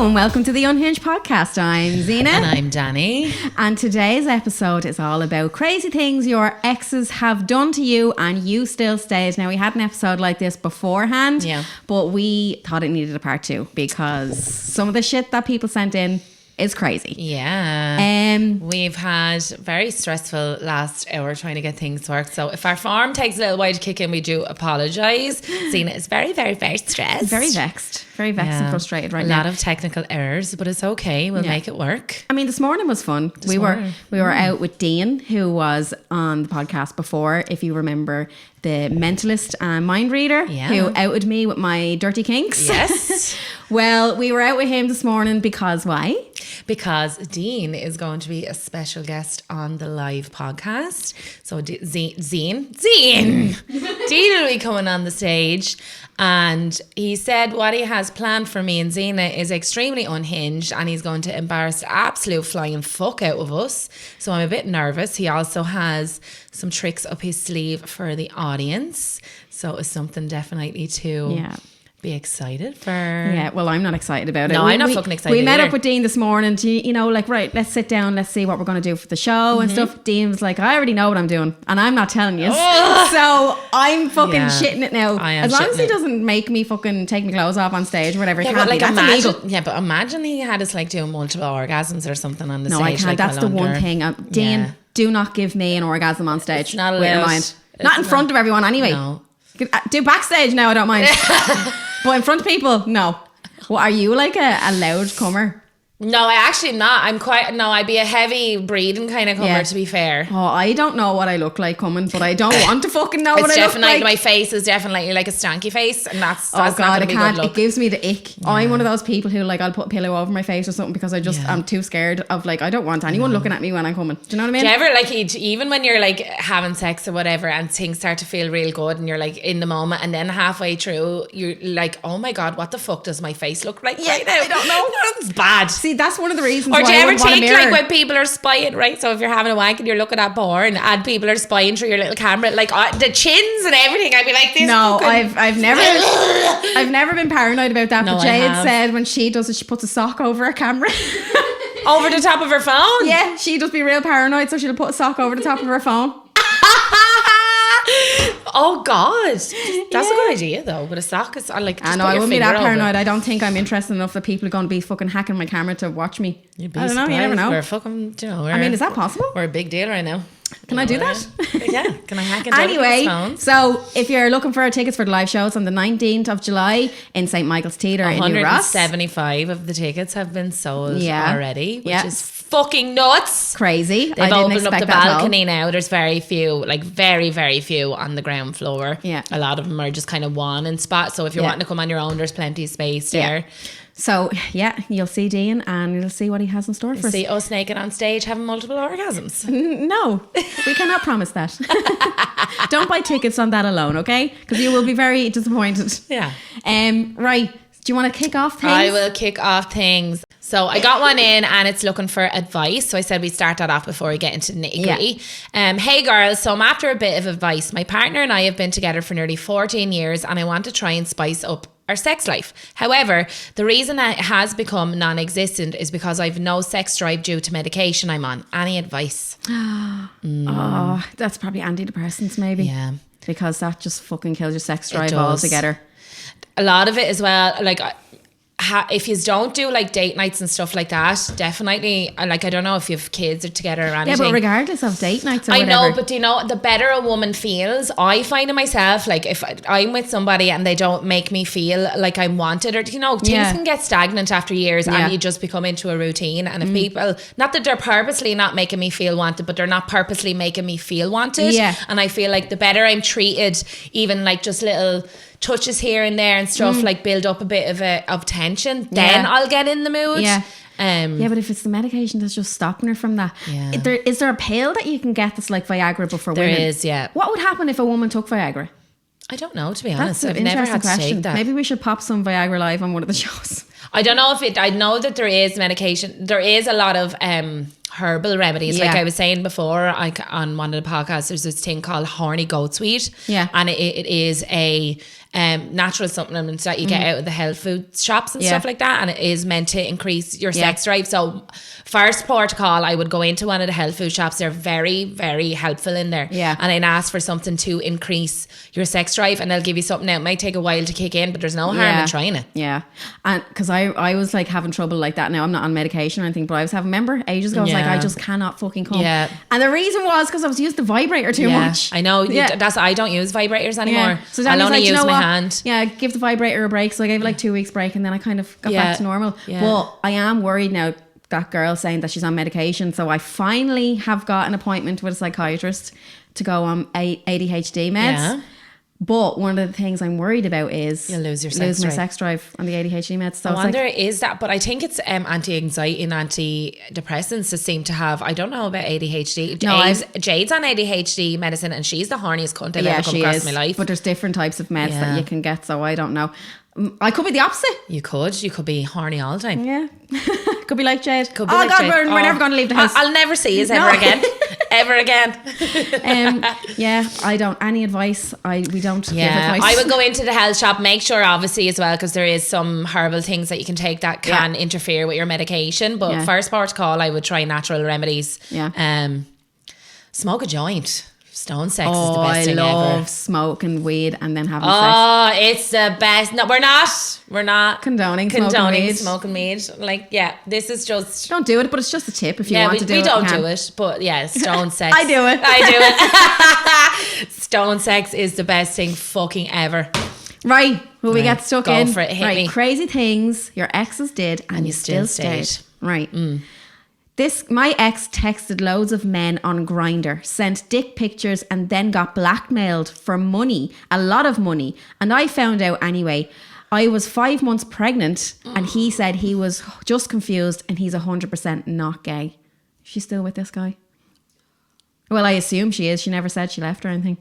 Hello and welcome to the Unhinged podcast. I'm Zena. And I'm Danny. And today's episode is all about crazy things your exes have done to you and you still stayed. Now, we had an episode like this beforehand, but we thought it needed a part two because some of the shit that people sent in is crazy. Yeah. We've had very stressful last hour trying to get things worked. So if our form takes a little while to kick in, we do apologise. Zena is very, very, very stressed. Very vexed. Very vexed and frustrated right now. A lot of technical errors, but it's okay. We'll make it work. I mean, this morning was fun. We were out with Dean, who was on the podcast before, if you remember, the mentalist and mind reader who outed me with my dirty kinks. Yes. Well, we were out with him this morning because why? Because Dean is going to be a special guest on the live podcast. So Dean will be coming on the stage. And he said what he has planned for me and Zena is extremely unhinged, and he's going to embarrass the absolute flying fuck out of us. So I'm a bit nervous. He also has some tricks up his sleeve for the audience. So it's something definitely to be excited for. Yeah, well, I'm not excited about it. No, I'm not fucking excited. We met up with Dean this morning to, you know, like, right, let's sit down, let's see what we're going to do for the show and stuff. Dean was like, I already know what I'm doing and I'm not telling you. So I'm fucking shitting it now. As long as he doesn't make me fucking take my clothes off on stage or whatever, it can't be. That's illegal. Yeah, but imagine he had us like doing multiple orgasms or something on the stage. No, I can't. Like, that's the one thing. Dean, do not give me an orgasm on stage. It's not allowed. Not in front of everyone anyway. No. Do backstage now, I don't mind. But in front of people, no. Well, are you like a loud comer? No, I actually am not. I'd be a heavy breathing kind of comer, to be fair. Oh, I don't know what I look like coming, but I don't want to fucking know what I look like. My face is definitely like a stanky face, and that's not gonna be good look. It gives me the ick. Yeah. I'm one of those people who, like, I'll put a pillow over my face or something because I'm too scared of, like, I don't want anyone looking at me when I'm coming. Do you know what I mean? Do you ever, like, even when you're like having sex or whatever and things start to feel real good and you're like in the moment, and then halfway through you're like, oh my God, what the fuck does my face look like right now? I don't know. That's bad. See, that's one of the reasons. Or do you ever think, like, when people are spying, right? So if you're having a wank and you're looking at porn and people are spying through your little camera, like the chins and everything, I'd be like, this. No, I've never been paranoid about that. No, but Jade said when she does it, she puts a sock over her camera. Over the top of her phone? Yeah, she'd just be real paranoid, so she'll put a sock over the top of her phone. Oh God, that's a good idea though. But a sock is like. I know I wouldn't be that paranoid. I don't think I'm interested enough that people are going to be fucking hacking my camera to watch me. You'd be I don't know. You never know. We're fucking. I mean, is that possible? We're a big deal right now. Can I do that? Yeah. Can I hack into anyway, phones? So if you're looking for tickets for the live shows on the 19th of July in St. Michael's Theatre in New Ross, 175 of the tickets have been sold already, which is fucking nuts. Crazy. They've opened up the balcony now. There's very few, like very, very few on the ground floor. Yeah. A lot of them are just kind of one in spot. So if you're wanting to come on your own, there's plenty of space there. So, you'll see Dean and you'll see what he has in store for us. See us naked on stage having multiple orgasms. No, we cannot promise that. Don't buy tickets on that alone, okay? Because you will be very disappointed. Yeah. Right. Do you want to kick off things? I will kick off things. So I got one in and it's looking for advice. So I said we start that off before we get into the nitty gritty. Hey girls, so I'm after a bit of advice. My partner and I have been together for nearly 14 years and I want to try and spice up our sex life. However, the reason it has become non-existent is because I've no sex drive due to medication I'm on. Any advice? Oh, that's probably antidepressants maybe. Yeah. Because that just fucking kills your sex drive altogether. A lot of it as well, like if you don't do like date nights and stuff like that, definitely, like I don't know if you have kids or together or anything. Yeah, but regardless of date nights or whatever. I know, but do you know, the better a woman feels, I find in myself, like if I'm with somebody and they don't make me feel like I'm wanted, or you know, things can get stagnant after years and you just become into a routine. And if people, not that they're purposely not making me feel wanted, but they're not purposely making me feel wanted. Yeah. And I feel like the better I'm treated, even like just little touches here and there and stuff, like build up a bit of tension, then I'll get in the mood. Yeah. But if it's the medication that's just stopping her from that, is there a pill that you can get that's like Viagra but for women? There is, yeah. What would happen if a woman took Viagra? I don't know, to be honest. That's I've never had to take that. Maybe we should pop some Viagra live on one of the shows. I don't know I know that there is medication. There is a lot of herbal remedies. Like I was saying before, on one of the podcasts, there's this thing called horny goat's weed. Yeah. And it is a natural supplements that you get out of the health food shops and stuff like that, and it is meant to increase your sex drive. So first protocol, I would go into one of the health food shops. They're very, very helpful in there, and I'd ask for something to increase your sex drive, and they'll give you something out. It might take a while to kick in, but there's no harm in trying it. And because I was like having trouble like that. Now I'm not on medication or anything, but I was having, remember ages ago, I was like, I just cannot fucking come. And the reason was because I was using the vibrator too much. I know. I don't use vibrators anymore. So I'll only like, use my hand. Give the vibrator a break. So I gave it like 2 weeks break, and then I kind of got back to normal. But I am worried now, that girl saying that she's on medication. So I finally have got an appointment with a psychiatrist to go on ADHD meds. But one of the things I'm worried about is you'll lose my sex drive on the ADHD meds. So I wonder, is that, but I think it's anti-anxiety and antidepressants that seem to have, I don't know about ADHD. Jade's on ADHD medicine, and she's the horniest cunt I've ever come across in my life. But there's different types of meds that you can get, so I don't know. I could be the opposite. You could be horny all the time. Yeah. Could be like Jade. We're never going to leave the house. I'll never see you ever again. Ever again. I don't. Any advice? We don't give advice. I would go into the health shop, make sure obviously as well, because there is some herbal things that you can take that can interfere with your medication. But first protocol, I would try natural remedies. Smoke a joint. Stone sex is the best thing ever. I love smoking weed and then having sex. Oh, it's the best. No, we're not condoning smoking weed. Like, this is just... Don't do it, but it's just a tip if you want to do it. We don't do it, but stone sex. I do it. Stone sex is the best thing fucking ever. Right, we get stuck in. Go for it, hit me. Crazy things your exes did and you still stayed. Right. My ex texted loads of men on Grindr, sent dick pictures, and then got blackmailed for money, a lot of money. And I found out anyway. I was 5 months pregnant, and he said he was just confused and he's 100% not gay. She's still with this guy? Well, I assume she is. She never said she left or anything.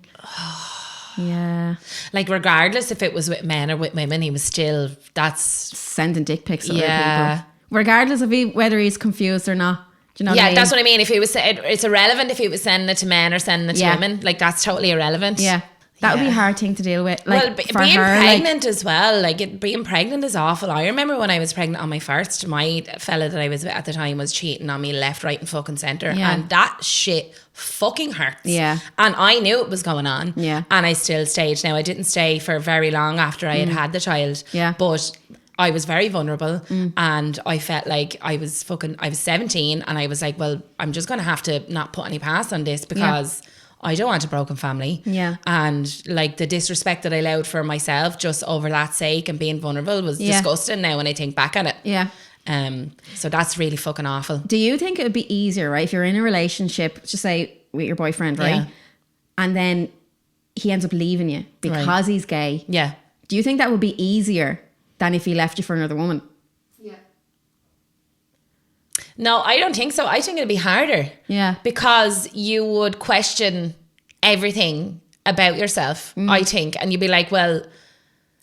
Yeah. Like, regardless if it was with men or with women, he was still, that's... sending dick pics to other people. Regardless of whether he's confused or not. Do you know what I mean? That's what I mean. If he was, it's irrelevant if he was sending it to men or sending it to women. Like, that's totally irrelevant. Yeah. That would be a hard thing to deal with. Like, being pregnant as well. Like, being pregnant is awful. I remember when I was pregnant on my first, my fella that I was with at the time was cheating on me left, right and fucking centre. And that shit fucking hurts. Yeah. And I knew it was going on. Yeah. And I still stayed. Now, I didn't stay for very long after I had the child. Yeah. But... I was very vulnerable and I felt like I was 17 and I was like, well, I'm just going to have to not put any past on this because I don't want a broken family. Yeah. And like the disrespect that I allowed for myself just over that sake and being vulnerable was disgusting now when I think back on it. Yeah. So that's really fucking awful. Do you think it would be easier, right? If you're in a relationship, just say with your boyfriend, right? Yeah. And then he ends up leaving you because he's gay. Yeah. Do you think that would be easier than if he left you for another woman? Yeah. No, I don't think so. I think it'd be harder. Yeah. Because you would question everything about yourself, I think. And you'd be like, well...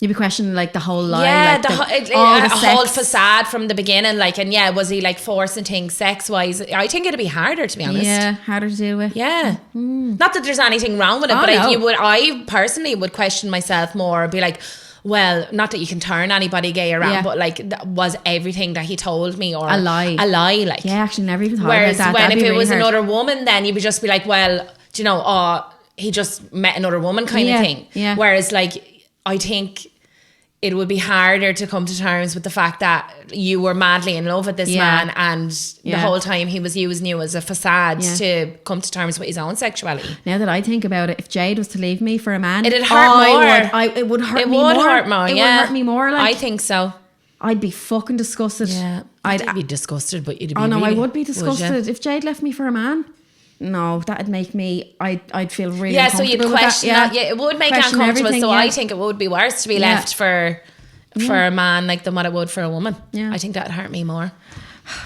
You'd be questioning like the whole lie. Yeah, like the whole facade from the beginning. Like, and was he like forcing things sex-wise? I think it'd be harder, to be honest. Yeah, harder to deal with. Yeah. Not that there's anything wrong with it, but I personally would question myself more. Be like... Well, not that you can turn anybody gay around, but like, was everything that he told me or a lie? Like, yeah, actually, never even thought whereas about that. When if it was another woman, then you would just be like, well, do you know, he just met another woman kind of thing. Yeah. Whereas, like, I think it would be harder to come to terms with the fact that you were madly in love with this man and the whole time he was using you as a facade to come to terms with his own sexuality. Now that I think about it, if Jade was to leave me for a man, it'd hurt more. It would hurt me more. It would hurt me more. Like, I think so. I'd be fucking disgusted. Yeah. I'd be disgusted, but you'd be I would be disgusted. If Jade left me for a man... No, that'd make me... I'd feel really uncomfortable. So you'd question that. Yeah, it would make you uncomfortable. So I think it would be worse to be left for a man like than what it would for a woman. Yeah. I think that'd hurt me more.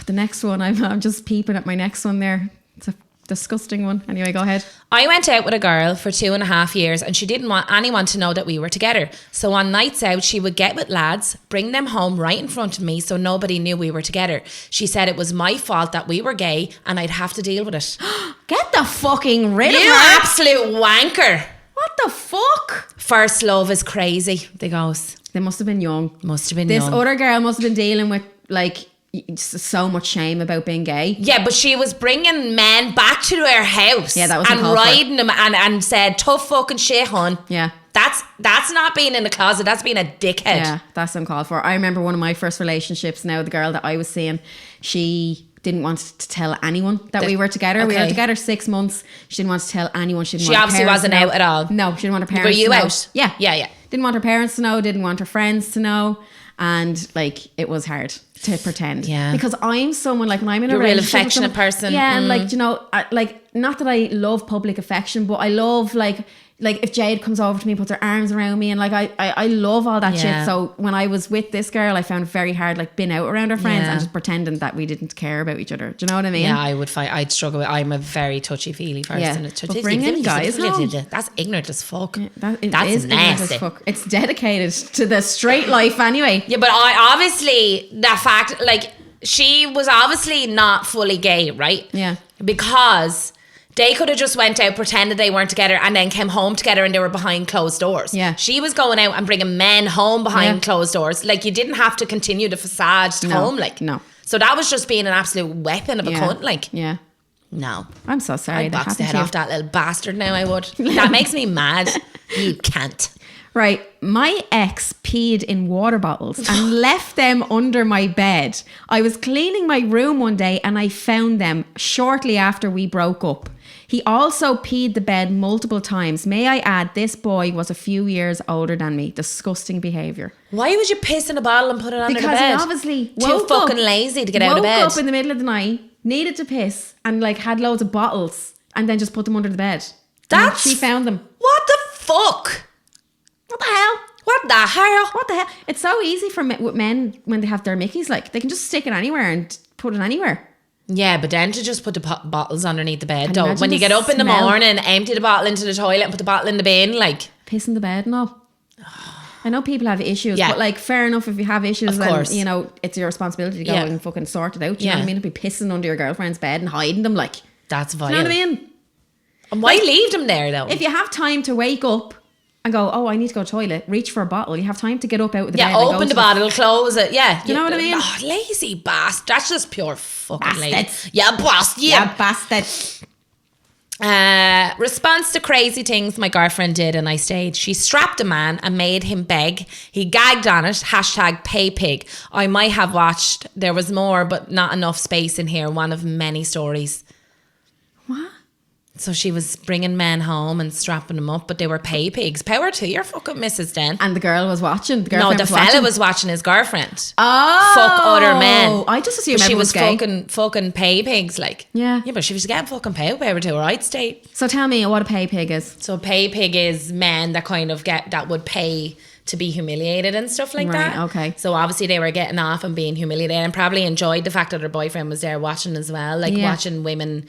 The next one, I'm just peeping at my next one there. It's a disgusting one. Anyway, go ahead. I went out with a girl for 2.5 years and she didn't want anyone to know that we were together. So on nights out, she would get with lads, bring them home right in front of me so nobody knew we were together. She said it was my fault that we were gay and I'd have to deal with it. Get the fucking rid of her. You absolute wanker. What the fuck? First love is crazy, they goes. They must have been young. Young. This other girl must have been dealing with like so much shame about being gay. Yeah, but she was bringing men back to her house. Yeah, that was and riding them and said, tough fucking shit, hon. Yeah. That's not being in the closet. That's being a dickhead. Yeah, that's uncalled for. I remember one of my first relationships now, the girl that I was seeing, she didn't want to tell anyone that we were together. Okay. We were together 6 months. She didn't want to tell anyone. She obviously wasn't out at all. No, she didn't want her parents to know. Were you out? Yeah. Yeah. Didn't want her parents to know, didn't want her friends to know. And like, it was hard to pretend. Yeah. Because I'm someone, like when I'm in a relationship, real affectionate person. Yeah, and like, you know, like, not that I love public affection, but I love like if Jade comes over to me, puts her arms around me, and like I love all that shit. So when I was with this girl, I found it very hard, like being out around her friends and just pretending that we didn't care about each other. Do you know what I mean? Yeah, I would fight. I'd struggle with. I'm a very touchy-feely person. Yeah. But bringing guys home, that's ignorant as fuck. Yeah, that's nasty. As fuck. It's dedicated to the straight life anyway. Yeah, but I obviously that fact, like she was obviously not fully gay, right? Yeah, because they could have just went out, pretended they weren't together, and then came home together and they were behind closed doors. Yeah. She was going out and bringing men home behind closed doors. Like, you didn't have to continue the facade to home. Like, no. So that was just being an absolute weapon of a cunt. Like, yeah. No. I'm so sorry. I'd box the head off that little bastard now, I would. That makes me mad. You can't. Right, my ex peed in water bottles and left them under my bed. I was cleaning my room one day and I found them shortly after we broke up. He also peed the bed multiple times. May I add, this boy was a few years older than me. Disgusting behaviour. Why would you piss in a bottle and put it under the bed? Because he obviously too fucking lazy to get out of bed. Woke up in the middle of the night, needed to piss, and like had loads of bottles, and then just put them under the bed. She found them. What the fuck? What the hell? What the hell? What the hell? It's so easy for with men when they have their Mickeys. Like, they can just stick it anywhere and put it anywhere. Yeah, but then to just put the bottles underneath the bed, though. When you get up in the morning, empty the bottle into the toilet and put the bottle in the bin, like... Piss in the bed, no. I know people have issues, but like, fair enough if you have issues, then, you know, it's your responsibility to go and fucking sort it out. You know what I mean? To be pissing under your girlfriend's bed and hiding them, like... That's vile. You know what I mean? And why leave them there, though? If you have time to wake up and go, oh, I need to go to the toilet, reach for a bottle. You have time to get up out of the bed. Yeah, open the bottle, close it. Yeah. You know what I mean? Oh, lazy bastard. That's just pure fucking lazy. Bastards. Yeah, boss. Yeah, bastards. Response to crazy things my girlfriend did and I stayed. She strapped a man and made him beg. He gagged on it. #paypig. I might have watched. There was more, but not enough space in here. One of many stories. What? So she was bringing men home and strapping them up, but they were pay pigs. Power to your fucking Mrs. Den. And the girl was watching. The fella was watching his girlfriend. Oh, fuck other men. I just assumed she was gay. fucking pay pigs, like. Yeah, but she was getting fucking power to her. I'd stay. So tell me what a pay pig is. So a pay pig is men that kind of that would pay to be humiliated and stuff like that. Okay. So obviously they were getting off and being humiliated and probably enjoyed the fact that her boyfriend was there watching as well, like watching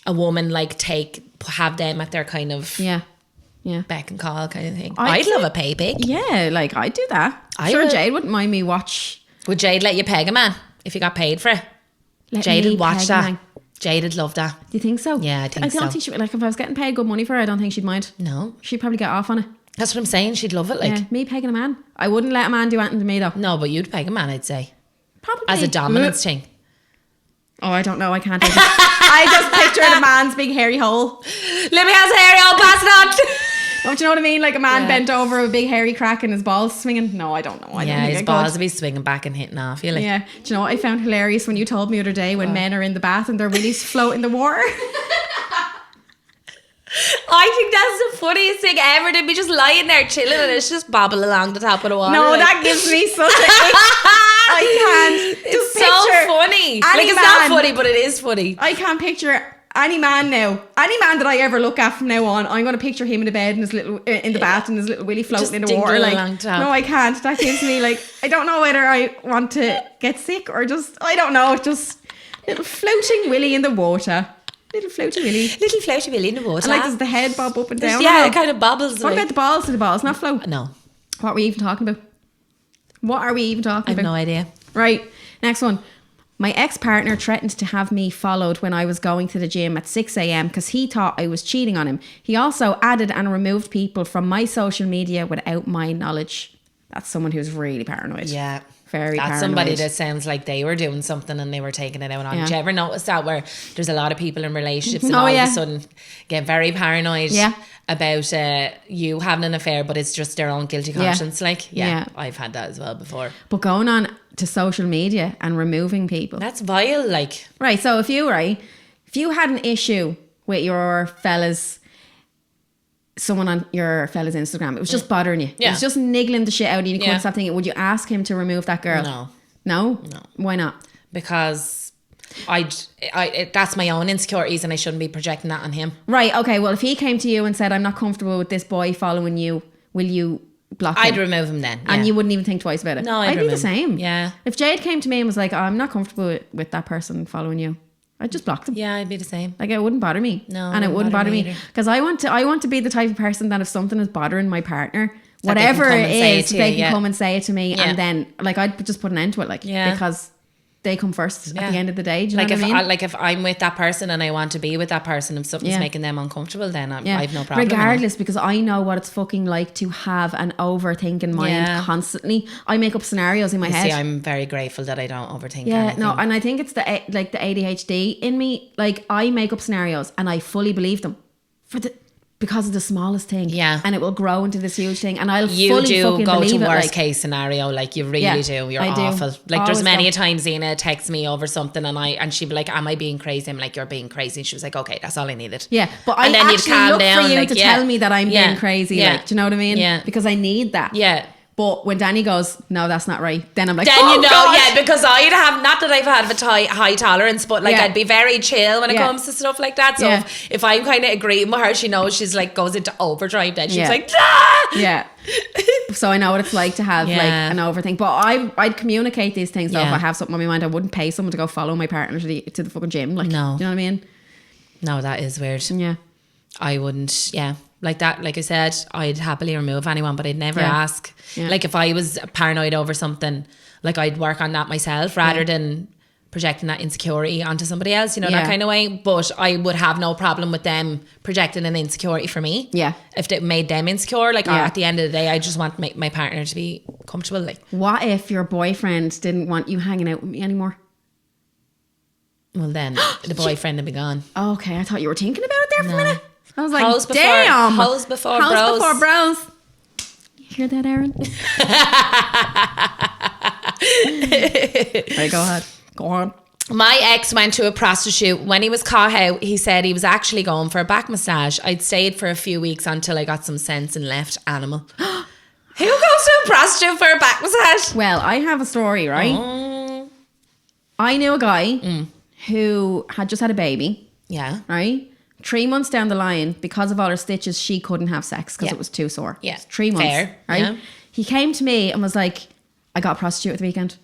a woman like have them at their kind of beck and call kind of thing. I'd love a pay pig. Yeah, like I'd do that. Jade wouldn't mind me watch. Would Jade let you peg a man if you got paid for it? Jade would watch that. Jade would love that. Do you think so? Yeah, I think so. I don't think she would, like, if I was getting paid good money for it, I don't think she'd mind. No. She'd probably get off on it. That's what I'm saying. She'd love it. Like, yeah, me pegging a man. I wouldn't let a man do anything to me though. No, but you'd peg a man, I'd say. Probably. As a dominance thing. Oh, I don't know. I can't. I just pictured a man's big hairy hole. Let me have hairy hole, pass it on. Oh, do you know what I mean? Like a man bent over with a big hairy crack and his balls swinging. No, I don't know. I don't think his balls would be swinging back and hitting off. You like. Yeah. Do you know what I found hilarious when you told me the other day when men are in the bath and their willies float in the water? I think that's the funniest thing ever. They'd be just lying there chilling and it's just bobbing along the top of the water. No, that gives me such a I can't. It's so funny. Like, it's not funny, but it is funny. I can't picture any man now. Any man that I ever look at from now on, I'm going to picture him in the bed and his little in the bath and his little willy floating in the water. Like, no, I can't. That gives me like, I don't know whether I want to get sick or just, I don't know, just little floating willy in the water. Little floaty willy. Little floaty willy in the water. And like, does the head bob up and down? Yeah, it kind of bobbles. What about the balls? Do the balls not float? No. What are we even talking about? What are we even talking about? I have no idea. Right. Next one. My ex-partner threatened to have me followed when I was going to the gym at 6 a.m. because he thought I was cheating on him. He also added and removed people from my social media without my knowledge. That's someone who's really paranoid. Yeah. Very That's paranoid. somebody that sounds like they were doing something and they were taking it out on. Do you ever notice that where there's a lot of people in relationships and all of a sudden get very paranoid about you having an affair, but it's just their own guilty conscience? Like, I've had that as well before. But going on to social media and removing people. That's vile, like. Right, so if you had an issue with your someone on your fella's Instagram, it was just bothering you. It was just niggling the shit out of you. You couldn't stop thinking, would you ask him to remove that girl? No. No? Why not? Because that's my own insecurities and I shouldn't be projecting that on him. Right, okay. Well, if he came to you and said, I'm not comfortable with this boy following you, will you block him? I'd remove him then. And you wouldn't even think twice about it? No, I'd be the remove him. same. Yeah. If Jade came to me and was like, I'm not comfortable with that person following you, I'd just block them. Yeah, I'd be the same. Like, it wouldn't bother me. No, and it wouldn't bother me because I want to be the type of person that if something is bothering my partner, whatever it is, they can come and say it to me, and then like I'd just put an end to it, like because they come first at the end of the day. Do you know what I mean? If I'm with that person and I want to be with that person, if something's making them uncomfortable, then I have no problem. Regardless, because I know what it's fucking like to have an overthinking mind constantly. I make up scenarios in my head. See, I'm very grateful that I don't overthink anything. No, and I think it's the ADHD in me. Like, I make up scenarios and I fully believe them because of the smallest thing. Yeah. And it will grow into this huge thing. And I'll fully fucking go believe to it. Worst case scenario. Like, you really do. You're awful. Like, there's many a time Zena texts me over something and she'd be like, am I being crazy? I'm like, you're being crazy. And she was like, okay, that's all I needed. Yeah. But I actually look for you to tell me that I'm being crazy. Yeah. Like, do you know what I mean? Yeah. Because I need that. Yeah. But when Danny goes, no, that's not right, then I'm like, God. Because I'd have, not that I've had a high tolerance, but like I'd be very chill when it comes to stuff like that. So if I'm kind of agreeing with her, she knows she's like goes into overdrive then. She's like, ah! Yeah. So I know what it's like to have like an overthink. But I'd communicate these things though if I have something on my mind. I wouldn't pay someone to go follow my partner to the fucking gym. Like, no. Do you know what I mean? No, that is weird. Yeah. I wouldn't, like that, like I said, I'd happily remove anyone, but I'd never ask. Like if I was paranoid over something, like I'd work on that myself rather than projecting that insecurity onto somebody else, you know, that kind of way. But I would have no problem with them projecting an insecurity for me. Yeah. If it made them insecure, like at the end of the day, I just want my partner to be comfortable. Like, what if your boyfriend didn't want you hanging out with me anymore? Well, then the boyfriend would be gone. Okay, I thought you were thinking about it there for a minute. I was like, hoes damn. Hoes before bros. Hoes before bros. You hear that, Aaron? Right, go ahead. Go on. My ex went to a prostitute. When he was caught out, he said he was actually going for a back massage. I'd stayed for a few weeks until I got some sense and left animal. Who goes to a prostitute for a back massage? Well, I have a story, right? Oh. I knew a guy who had just had a baby. Yeah. Right? 3 months down the line, because of all her stitches, she couldn't have sex because it was too sore. Yeah. 3 months. Fair. Right? Yeah. He came to me and was like, I got a prostitute at the weekend.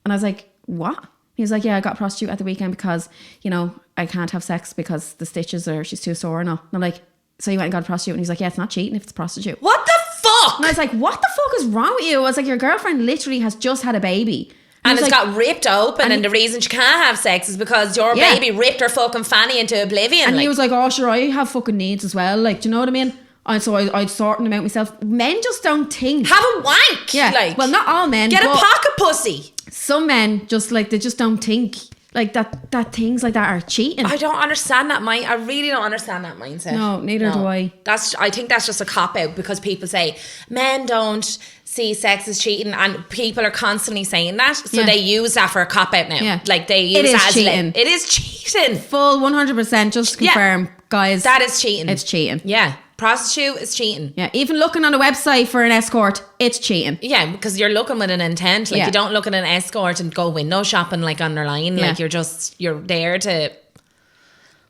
And I was like, what? He was like, yeah, I got a prostitute at the weekend because, you know, I can't have sex because the stitches she's too sore and all. And I'm like, so you went and got a prostitute? And he's like, yeah, it's not cheating if it's a prostitute. What the fuck? And I was like, what the fuck is wrong with you? I was like, your girlfriend literally has just had a baby. And it's got ripped open and the reason she can't have sex is because your baby ripped her fucking fanny into oblivion. And he was like, oh sure, I have fucking needs as well. Like, do you know what I mean? And so I'd sorting them out myself. Men just don't think. Have a wank. Yeah. Like, well, not all men. Get a pocket pussy. Some men just like, they just don't think like that things like that are cheating. I don't understand that mind. I really don't understand that mindset. No, neither do I. I think that's just a cop out because people say men don't see sex as cheating and people are constantly saying that. So they use that for a cop out now. Yeah. Like they use that as cheating. It is cheating. Full 100%. Just to confirm, guys. That is cheating. It's cheating. Yeah. Prostitute is cheating. Yeah, even looking on a website for an escort, it's cheating. Yeah, because you're looking with an intent. Like you don't look at an escort and go window shopping like on their line. Like you're there to.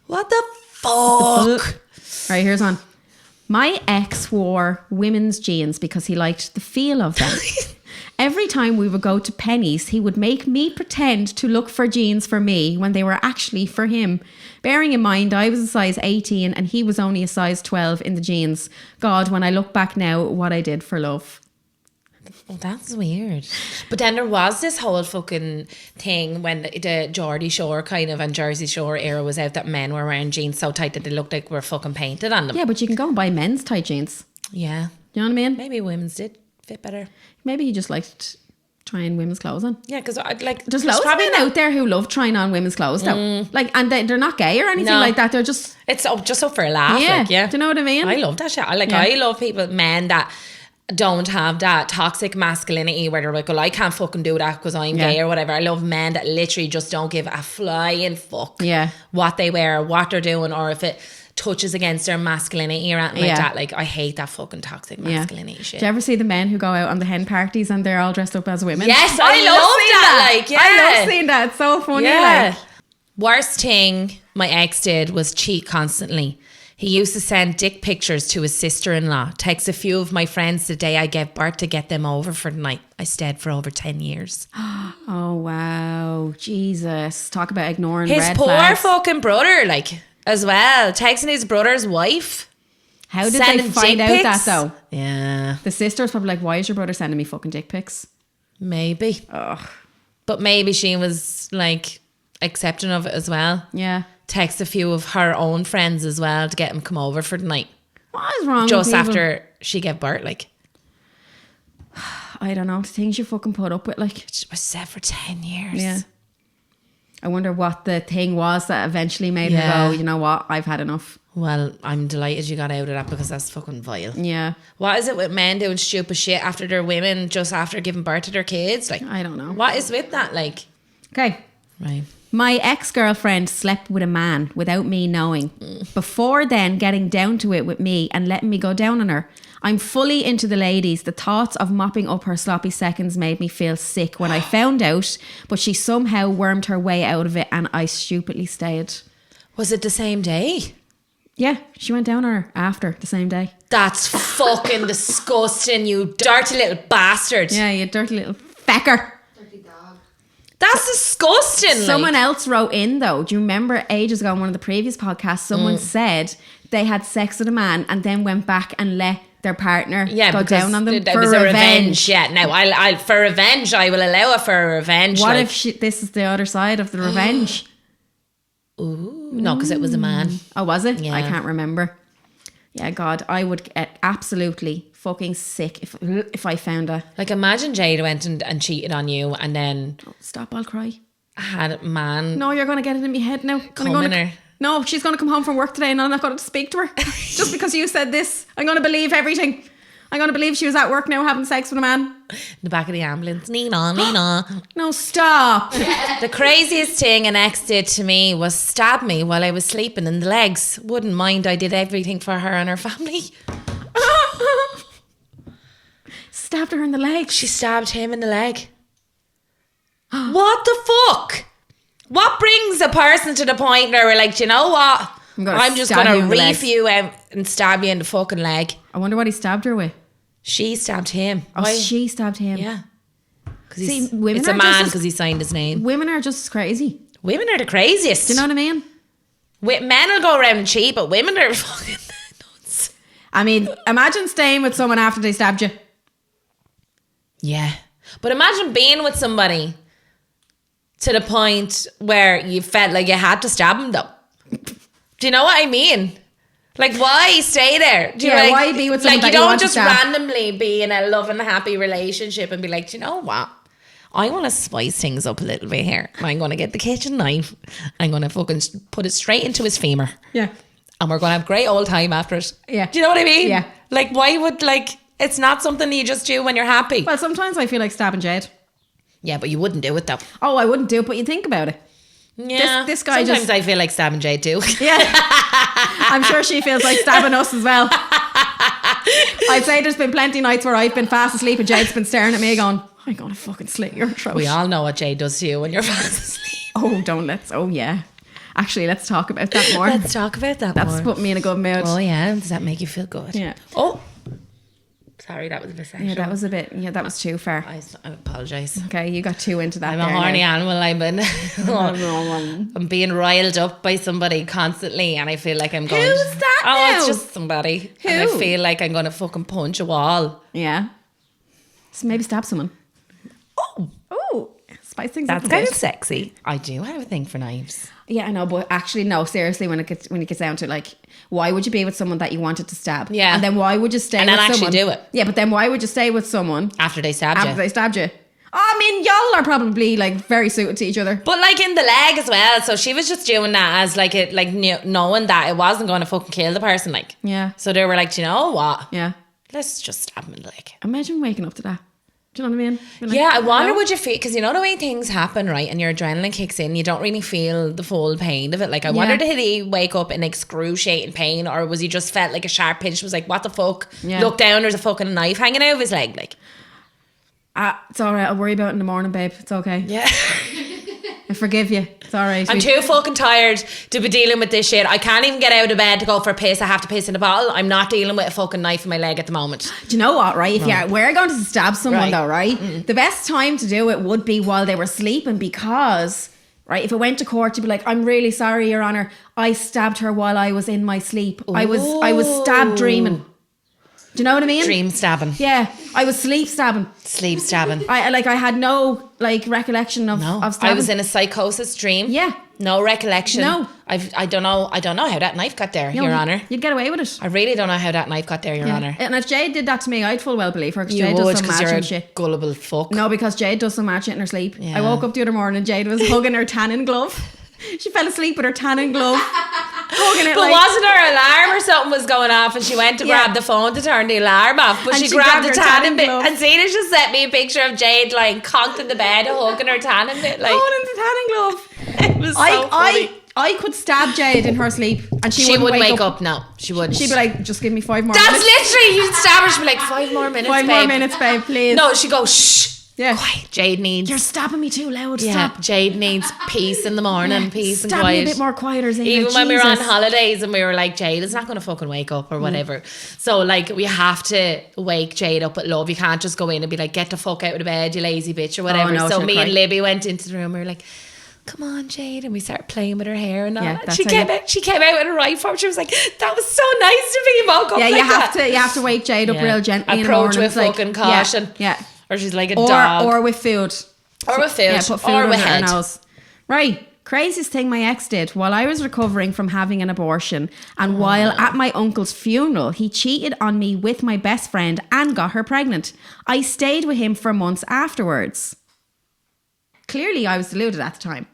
What the fuck? Right, here's one. My ex wore women's jeans because he liked the feel of them. Every time we would go to Penny's, he would make me pretend to look for jeans for me when they were actually for him. Bearing in mind, I was a size 18 and he was only a size 12 in the jeans. God, when I look back now, what I did for love. Oh, that's weird. But then there was this whole fucking thing when the Geordie Shore kind of and Jersey Shore era was out that men were wearing jeans so tight that they looked like were fucking painted on them. Yeah, but you can go and buy men's tight jeans. Yeah. You know what I mean? Maybe women's did fit better. Maybe he just liked trying women's clothes on. Yeah, because there's loads of men out there who love trying on women's clothes though. Like, and they're not gay or anything like that. They're just... It's just up for a laugh. Yeah. Like, yeah. Do you know what I mean? I love that shit. I love men that don't have that toxic masculinity where they're like, well, I can't fucking do that because I'm gay or whatever. I love men that literally just don't give a flying fuck what they wear, what they're doing, or if it touches against their masculinity or anything like that. Like, I hate that fucking toxic masculinity shit. Do you ever see the men who go out on the hen parties and they're all dressed up as women? Yes, I love that. Like, yeah. I love seeing that. It's so funny. Yeah. Like. Worst thing my ex did was cheat constantly. He used to send dick pictures to his sister-in-law. Text a few of my friends the day I gave birth to get them over for the night. I stayed for over 10 years. Oh, wow. Jesus. Talk about ignoring his red poor flags. fucking brother, like, as well. Texting his brother's wife. How did they find out that, though? Yeah. The sister's probably like, why is your brother sending me fucking dick pics? Maybe. Ugh. But maybe she was, like, accepting of it as well. Yeah. Text a few of her own friends as well to get him come over for the night. What is wrong just with people? after she gave birth, like. I don't know. The things you fucking put up with, like. She was set for 10 years. Yeah. I wonder what the thing was that eventually made her go, you know what, I've had enough. Well, I'm delighted you got out of that because that's fucking vile. Yeah. What is it with men doing stupid shit after their women just after giving birth to their kids? Like, I don't know. What is with that? Like. Okay. Right. My ex-girlfriend slept with a man without me knowing. Before then getting down to it with me and letting me go down on her. I'm fully into the ladies. The thoughts of mopping up her sloppy seconds made me feel sick when I found out, but she somehow wormed her way out of it and I stupidly stayed. Was it the same day? Yeah, she went down on her after the same day. That's fucking disgusting, you dirty little bastard. Yeah, you dirty little fecker. That's disgusting. Someone else wrote in though. Do you remember ages ago on one of the previous podcasts, someone said they had sex with a man and then went back and let their partner go down on them for was a revenge. Yeah, now I'll for revenge. I will allow it for revenge. What if this is the other side of the revenge? Ooh, no, because it was a man. Oh, was it? Yeah. I can't remember. Yeah, God, I would get absolutely fucking sick if I found a... Like, imagine Jade went and cheated on you and then... Oh, stop, I'll cry. Had a man... No, you're going to get it in my head now. No, she's going to come home from work today and I'm not going to speak to her. Just because you said this. I'm going to believe everything. I'm going to believe she was at work now having sex with a man. In the back of the ambulance. Nina. No, stop. The craziest thing an ex did to me was stab me while I was sleeping in the legs. Wouldn't mind, I did everything for her and her family. Stabbed her in the leg. She stabbed him in the leg. What the fuck? What brings a person to the point where we're like, you know what? I'm just going to reef you out and stab you in the fucking leg. I wonder what he stabbed her with. She stabbed him. Oh, she stabbed him. Yeah. See, women it's a man because he signed his name. Women are just as crazy. Women are the craziest. Do you know what I mean? Men will go around and cheat, but women are fucking nuts. I mean, imagine staying with someone after they stabbed you. Yeah. But imagine being with somebody to the point where you felt like you had to stab him though. Do you know what I mean? Like, why stay there? Why be with someone like, that you you don't want just to stab? randomly be in a loving, happy relationship and be like, do you know what? I want to spice things up a little bit here. I'm going to get the kitchen knife. I'm going to fucking put it straight into his femur. Yeah. And we're going to have a great old time after it. Yeah. Do you know what I mean? Yeah. Like, why would, it's not something you just do when you're happy. Well, sometimes I feel like stabbing Jade. Yeah, but you wouldn't do it though. Oh, I wouldn't do it, but you think about it. Yeah. This guy sometimes I feel like stabbing Jade too. Yeah. I'm sure she feels like stabbing us as well. I'd say there's been plenty nights where I've been fast asleep and Jade's been staring at me going, I'm going to fucking slit your throat. We all know what Jade does to you when you're fast asleep. Oh yeah. Actually, let's talk about that more. Let's talk about that more. That's put me in a good mood. Oh yeah, does that make you feel good? Yeah. Oh, sorry, that was a bit sexual. Yeah, that was too far. I apologise. Okay, you got too into that. I'm a horny animal. I'm being riled up by somebody constantly and I feel like I'm going... Who's that now? It's just somebody. Who? And I feel like I'm going to fucking punch a wall. Yeah. maybe stab someone. Oh, spice things up. That's kind of sexy. I do have a thing for knives. Yeah, I know, but actually, no. Seriously, when it gets down to it, like, why would you be with someone that you wanted to stab? Yeah, and then why would you stay? And with then someone? actually do it. Yeah, but then why would you stay with someone after they stabbed you? I mean, y'all are probably like very suited to each other. But like in the leg as well. So she was just doing that as like it, like knowing that it wasn't going to fucking kill the person. Like, yeah. So they were like, do you know what? Yeah. Let's just stab him in the leg. Imagine waking up to that. Do you know what I mean? Like, yeah, I wonder would you feel, because you know the way things happen, right? And your adrenaline kicks in, you don't really feel the full pain of it. Like I wondered, did he wake up in excruciating pain, or was he just felt like a sharp pinch? Was like, what the fuck? Yeah. Look down, there's a fucking knife hanging out of his leg. Like, it's all right. I'll worry about it in the morning, babe. It's okay. Yeah. I forgive you. It's all right. I'm too fucking tired to be dealing with this shit. I can't even get out of bed to go for a piss. I have to piss in a bottle. I'm not dealing with a fucking knife in my leg at the moment. Do you know what, right? If we're going to stab someone though, right? Mm-mm. The best time to do it would be while they were sleeping, because, right, if it went to court, you'd be like, I'm really sorry, Your Honour. I stabbed her while I was in my sleep. I was stabbed dreaming. Do you know what I mean? Dream stabbing. Yeah, I was sleep stabbing. Sleep stabbing. I had no like recollection of stabbing. I was in a psychosis dream. Yeah. No recollection. No. I don't know how that knife got there, Your Honour. You'd get away with it. I really don't know how that knife got there, Your Honour. And if Jade did that to me, I'd full well believe her, because You Jade would, does some because you're magic a shit. gullible fuck. No, because Jade does some magic in her sleep. Yeah. I woke up the other morning and Jade was hugging her tanning glove. She fell asleep with her tanning glove. Hugging it. But wasn't her alarm or something was going off, and she went to grab the phone to turn the alarm off, but she grabbed the tanning bit, and Zena just sent me a picture of Jade like conked in the bed hugging her tanning bit, like holding the tanning glove. It was so funny. I could stab Jade in her sleep and she wouldn't wake up. No, she wouldn't. She'd be like, just give me 5 more minutes. minutes. That's literally, you'd stab her, she'd be like, 5 more minutes, 5 more minutes, babe, please. No, she'd go, shh. Yeah. Quiet. Jade needs... You're stabbing me too loud. Yeah, Stop. Jade needs peace in the morning, peace and quiet. Stab me a bit more quieter, Zena. Even when we were on holidays and we were like, Jade is not going to fucking wake up or whatever. So like, we have to wake Jade up with love. You can't just go in and be like, get the fuck out of the bed, you lazy bitch, or whatever. No, so me and Libby went into the room, we were like, come on, Jade, and we started playing with her hair and all. Yeah, she came out with a right form. She was like, that was so nice to be woke up. Yeah, you have to wake Jade up real gently. Approach with fucking caution. Yeah. Or she's like a dog. Or with food. Or with food. Yeah, put food or with her head. nose. Right. Craziest thing my ex did while I was recovering from having an abortion, and while at my uncle's funeral, he cheated on me with my best friend and got her pregnant. I stayed with him for months afterwards. Clearly, I was deluded at the time.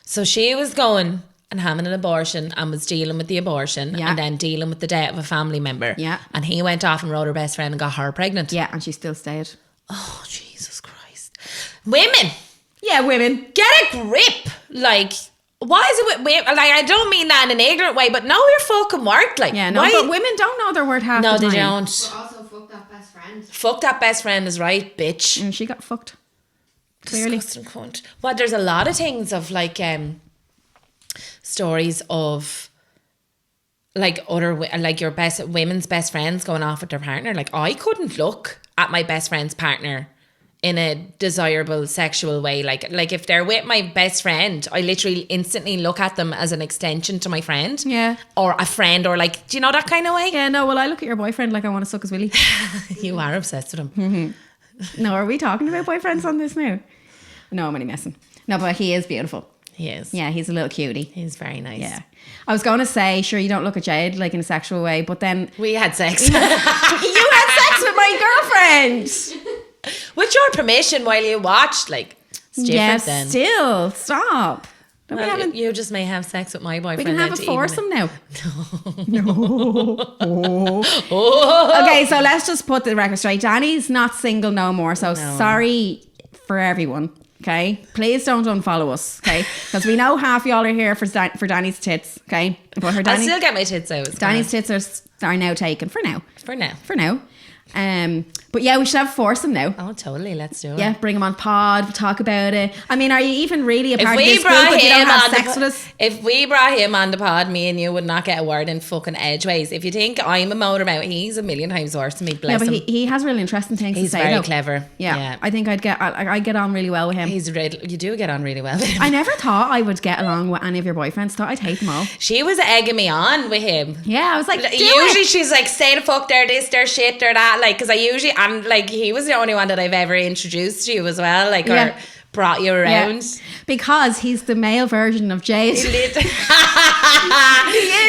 So she was going and having an abortion and was dealing with the abortion and then dealing with the death of a family member. Yeah. And he went off and wrote her best friend and got her pregnant. Yeah, and she still stayed. Oh, Jesus Christ. Women. Yeah, women. Get a grip. Like, why is it with women? Like, I don't mean that in an ignorant way, but know your fucking worth. Like, yeah, no, but women don't know their worth half the time. No, they don't. But also, fuck that best friend. Fuck that best friend is right, bitch. And she got fucked. Clearly. Disgusting cunt. Well, there's a lot of things of like, stories of like your best women's best friends going off with their partner. Like, I couldn't look at my best friend's partner in a desirable sexual way. Like if they're with my best friend, I literally instantly look at them as an extension to my friend. Yeah. Or a friend, or like, do you know that kind of way? Yeah, no, well, I look at your boyfriend like I want to suck his willy. You are obsessed with him. Mm-hmm. No, are we talking about boyfriends on this now? No, I'm only messing. No, but he is beautiful. He is. Yeah, he's a little cutie. He's very nice. Yeah. I was going to say, sure, you don't look at Jade like in a sexual way, but then... We had sex. You had sex with my girlfriend! With your permission while you watched, like, it's different then. Still, stop. Well, you just may have sex with my boyfriend. We can have a foursome now. No. Oh. Okay, so let's just put the record straight. Danny's not single no more, so sorry for everyone. Okay, please don't unfollow us. Okay, because we know half y'all are here for Danny's tits. Okay, but I'll still get my tits out. Danny's tits are now taken for now. For now. But yeah, we should have foursome now. Oh, totally. Let's do it. Yeah, bring him on pod. We'll talk about it. I mean, are you even really a part of this group if you don't have sex with us? If we brought him on the pod, me and you would not get a word in fucking edgeways. If you think I'm a motormouth, he's a million times worse than me. Bless him. He has really interesting things to say. He's very clever. Yeah. I think I'd get on really well with him. You do get on really well with him. I never thought I would get along with any of your boyfriends. Thought I'd hate them all. She was egging me on with him. Yeah, I was like, usually she's like, stay the fuck there. they're this, they're shit, they're that. Like, because I usually, and like, he was the only one that I've ever introduced to you as well. Like, or brought you around. Yeah. Because he's the male version of Jade. He is.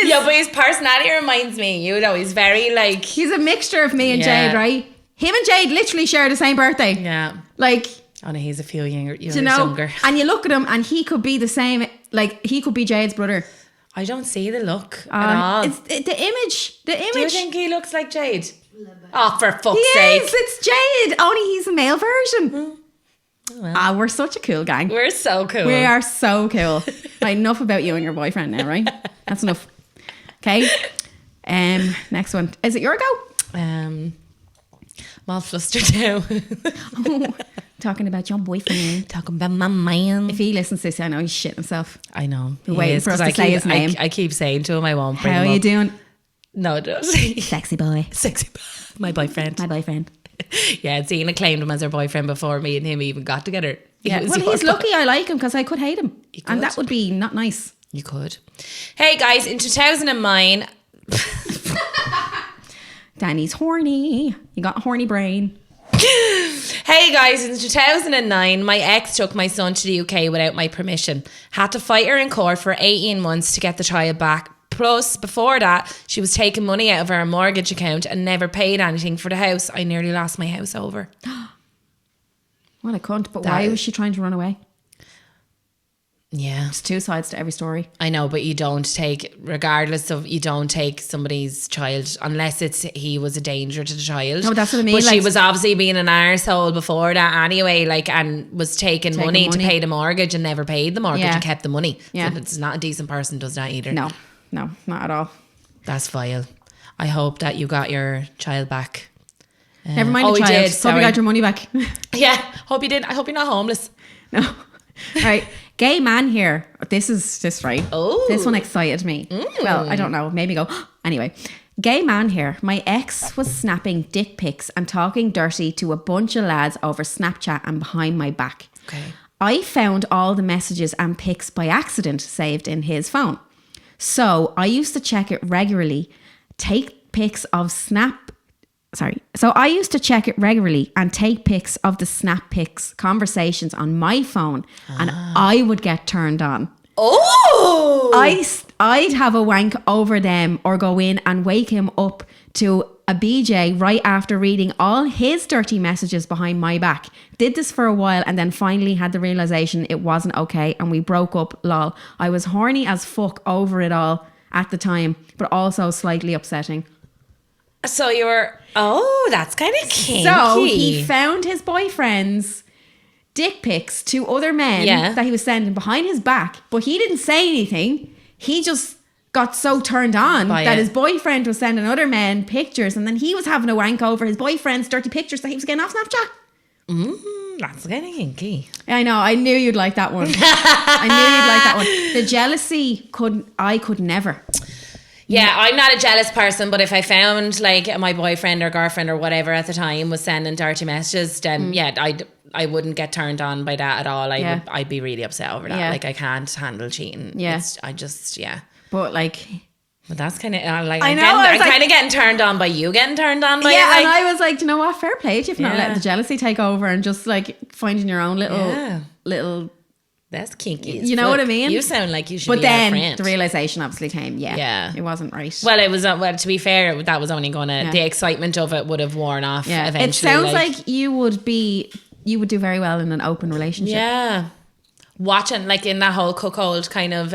Yeah, but his personality reminds me. You know, he's very like... He's a mixture of me and Jade, right? Him and Jade literally share the same birthday. Yeah. Like... Oh no, he's a few years you know, younger. And you look at him and he could be the same, like he could be Jade's brother. I don't see the look at all. It's the image. The image. Do you think he looks like Jade? Oh, for fuck's He sake. is, it's Jade. Only he's a male version. Oh, well. We're such a cool gang. We're so cool. We are so cool. Right, enough about you and your boyfriend now, right? That's enough. Okay. Next one. Is it your go? I'm all flustered now. Talking about your boyfriend. Talking about my man. If he listens to this, I know he's shitting himself. I know. He's waiting for us to say his name. I keep saying to him I won't bring him How are you up. doing? No, don't. Sexy boy. Sexy. My boyfriend. My boyfriend. Yeah, Zena claimed him as her boyfriend before me and him even got together. Yeah. Well, he's lucky I like him because I could hate him. And that would be not nice. You could. Hey guys, in 2009... Danny's horny. You got a horny brain. Hey guys, in 2009, my ex took my son to the UK without my permission. Had to fight her in court for 18 months to get the child back. Plus, before that, she was taking money out of her mortgage account and never paid anything for the house. I nearly lost my house over. What a cunt. But why was she trying to run away? Yeah. There's two sides to every story. I know, but you don't take, regardless of, you don't take somebody's child unless he was a danger to the child. No, that's what I mean. But like, she was obviously being an arsehole before that anyway, like, and was taking money to pay the mortgage and never paid the mortgage and kept the money. Yeah. So it's not a decent person does that either. No, not at all. That's vile. I hope that you got your child back. Never mind the child. Did. Hope Sorry. you got your money back. Yeah, hope you did. I hope you're not homeless. No. Right. Gay man here. This right. Oh. This one excited me. Well, I don't know. Maybe go. Anyway. Gay man here. My ex was snapping dick pics and talking dirty to a bunch of lads over Snapchat and behind my back. Okay. I found all the messages and pics by accident saved in his phone. So I used to check it regularly, So I used to check it regularly and take pics of the snap pics conversations on my phone and I would get turned on. Oh! I'd have a wank over them or go in and wake him up to a BJ right after reading all his dirty messages behind my back. Did this for a while and then finally had the realization it wasn't okay and we broke up, lol. I was horny as fuck over it all at the time, but also slightly upsetting. So you were... Oh, that's kind of kinky. So he found his boyfriend's dick pics to other men that he was sending behind his back, but he didn't say anything. He just got so turned on that his boyfriend was sending other men pictures and then he was having a wank over his boyfriend's dirty pictures that he was getting off Snapchat. That's kind of kinky. I know. I knew you'd like that one. The jealousy I could never. Yeah, I'm not a jealous person, but if I found like my boyfriend or girlfriend or whatever at the time was sending dirty messages, then I wouldn't get turned on by that at all. I'd be really upset over that. Yeah. Like I can't handle cheating. Yeah. But that's kind of like I'm kind of getting turned on by you getting turned on by it. And I was like, do you know what? Fair play to you for not letting the jealousy take over and just like finding your own little. That's kinky. You know what I mean? You sound like you should be our friend. But then the realization obviously came. Yeah. It wasn't right. Well, it was. Well, to be fair, that was only the excitement of it would have worn off eventually. It sounds like you would do very well in an open relationship. Yeah. Watching, like in that whole cuckold kind of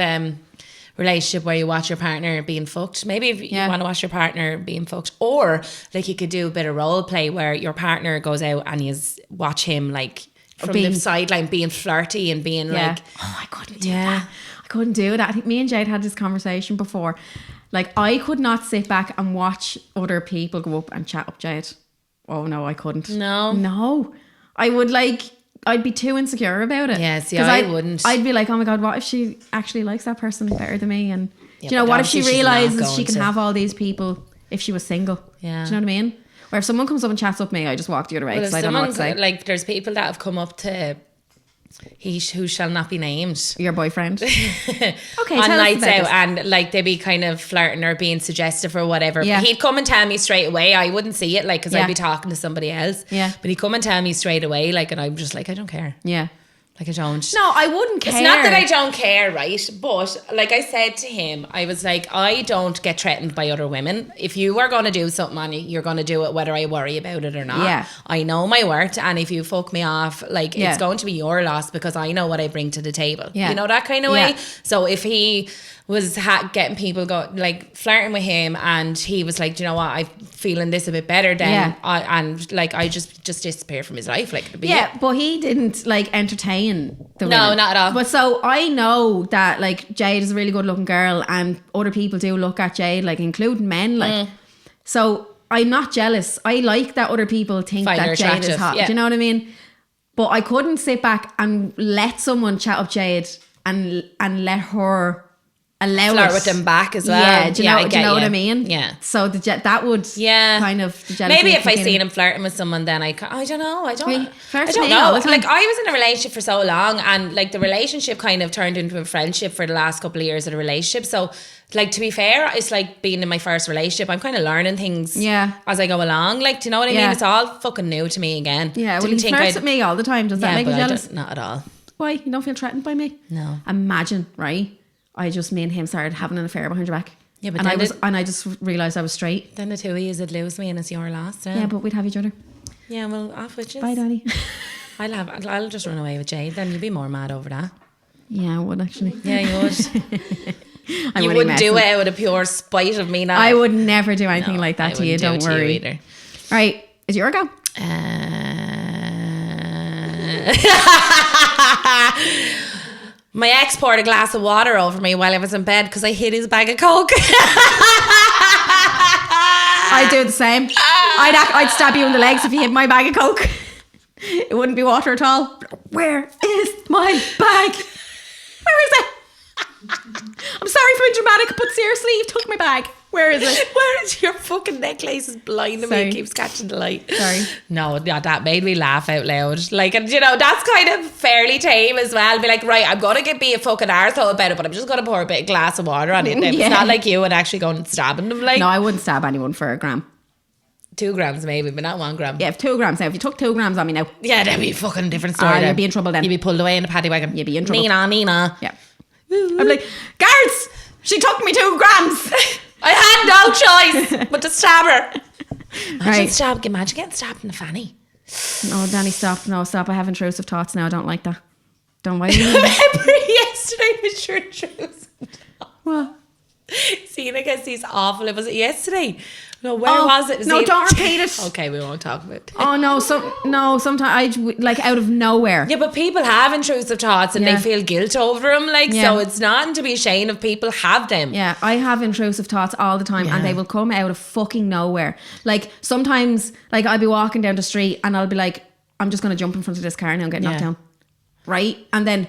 relationship where you watch your partner being fucked. Maybe if you want to watch your partner being fucked. Or like you could do a bit of role play where your partner goes out and you watch him like from the sideline being flirty and being like, oh, I couldn't do that. I couldn't do that. I think me and Jade had this conversation before. Like I could not sit back and watch other people go up and chat up Jade. Oh no, I couldn't. No. I would I'd be too insecure about it. Yeah, see, I wouldn't. I'd be like, oh my God, what if she actually likes that person better than me? And what if she realizes she can have all these people if she was single? Yeah. Do you know what I mean? Or if someone comes up and chats up me, I just walk the other way because I don't know what to say. Like there's people that have come up to He who shall not be named. Your boyfriend. Okay, on nights out, and like they'd be kind of flirting or being suggestive or whatever. Yeah. But he'd come and tell me straight away. I wouldn't see it, like, because Yeah. I'd be talking to somebody else. Yeah. But he'd come and tell me straight away, like, and I'm just like, I don't care. Yeah. Like, I don't. No, I wouldn't care. It's not that I don't care, right? But like I said to him, I was like, I don't get threatened by other women. If you are going to do something on you, you're going to do it whether I worry about it or not. Yeah. I know my worth, and if you fuck me off, like, Yeah. it's going to be your loss because I know what I bring to the table. Yeah. You know, that kind of way. Yeah. So if he was getting people like flirting with him, and he was like, do you know what, I'm feeling this a bit better, then I just disappear from his life, like, but he didn't like entertain the No, women. not at all. But so I know that like Jade is a really good looking girl, and other people do look at Jade, like including men, like so I'm not jealous. I like that other people think Find her that Jade is attractive, hot. yeah. Do you know what I mean? But I couldn't sit back and let someone chat up Jade and let her allow flirt it with them back as well. Yeah, do you know, I get what you. I mean? Yeah. So that would kind of the jealousy maybe if I kick in. seen him flirting with someone, then I don't know. I don't flirts with me know. all the time. Like, I was in a relationship for so long, and like the relationship kind of turned into a friendship for the last couple of years of the relationship. So like, to be fair, it's like being in my first relationship. I'm kind of learning things as I go along. Like, do you know what I mean? It's all fucking new to me again. Yeah, well, he flirts with me all the time. Does that make you jealous? Not at all. Why? You don't feel threatened by me? No. Imagine, right? Me and him started having an affair behind your back. Yeah, but I just realised I was straight. Then the two of you would lose me, and it's your loss. Yeah, but we'd have each other. Yeah, well, off with you. Bye, Danny. I'll just run away with Jade. Then you'd be more mad over that. Yeah, I would actually. Yeah, you would. You wouldn't do it out of a pure spite of me now. I would never do anything like that to you. Don't worry. Either. All right, is your go? My ex poured a glass of water over me while I was in bed because I hid his bag of Coke. I'd do the same. I'd stab you in the legs if you hid my bag of Coke. It wouldn't be water at all. Where is my bag? Where is it? I'm sorry for being dramatic, but seriously, you took my bag. Where is it? Where is your fucking necklace? Is blinding me. It keeps catching the light. Sorry. No, yeah, that made me laugh out loud. Like, and you know, that's kind of fairly tame as well. Be like, right, I'm going to be a fucking arsehole about it, but I'm just going to pour a bit of glass of water on it. It's not like you and actually going and stabbing them. Like, no, I wouldn't stab anyone for a gram. 2 grams maybe, but not 1 gram. Yeah, 2 grams now. If you took 2 grams on me now. Yeah, that'd be a fucking different story. You'd be in trouble then. You'd be pulled away in a paddy wagon. You'd be in trouble. Nina. Yeah. I'm like, guards, she took me 2 grams. I had no choice but to stab her. Right. Imagine getting stabbed in the fanny. No, Danny, stop. No, stop. I have intrusive thoughts now. I don't like that. Don't why? Remember yesterday was your intrusive thought? What? Zena gets these awful. Was it yesterday? No, where was it? No, don't repeat it. Okay, we won't talk about it. Oh no, sometimes like out of nowhere. Yeah, but people have intrusive thoughts and they feel guilt over them. Like, so it's nothing to be ashamed of. People have them. Yeah, I have intrusive thoughts all the time, and they will come out of fucking nowhere. Like sometimes, like I'll be walking down the street and I'll be like, I'm just gonna jump in front of this car now and get knocked down, right? And then,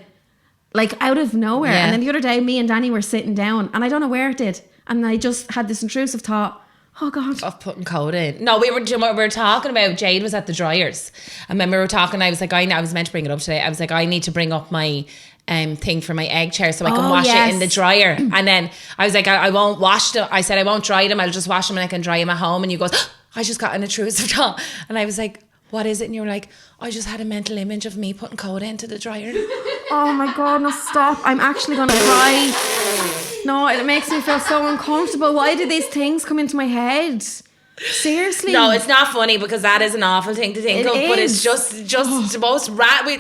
like out of nowhere, and then the other day, me and Danny were sitting down, and I don't know where it did, and I just had this intrusive thought. Oh God! Of putting code in. No, we were talking about Jade was at the dryers, and when we were talking, I was like, I was meant to bring it up today. I was like, I need to bring up my thing for my egg chair so I can wash it in the dryer. And then I was like, I won't wash them. I said I won't dry them. I'll just wash them and I can dry them at home. And you goes, I just got an intrusive thought, and I was like, what is it? And you were like, I just had a mental image of me putting coat into the dryer. Oh my God, no, stop. I'm actually going to cry. No, it makes me feel so uncomfortable. Why did these things come into my head? Seriously? No, it's not funny because that is an awful thing to think of, but it's just the most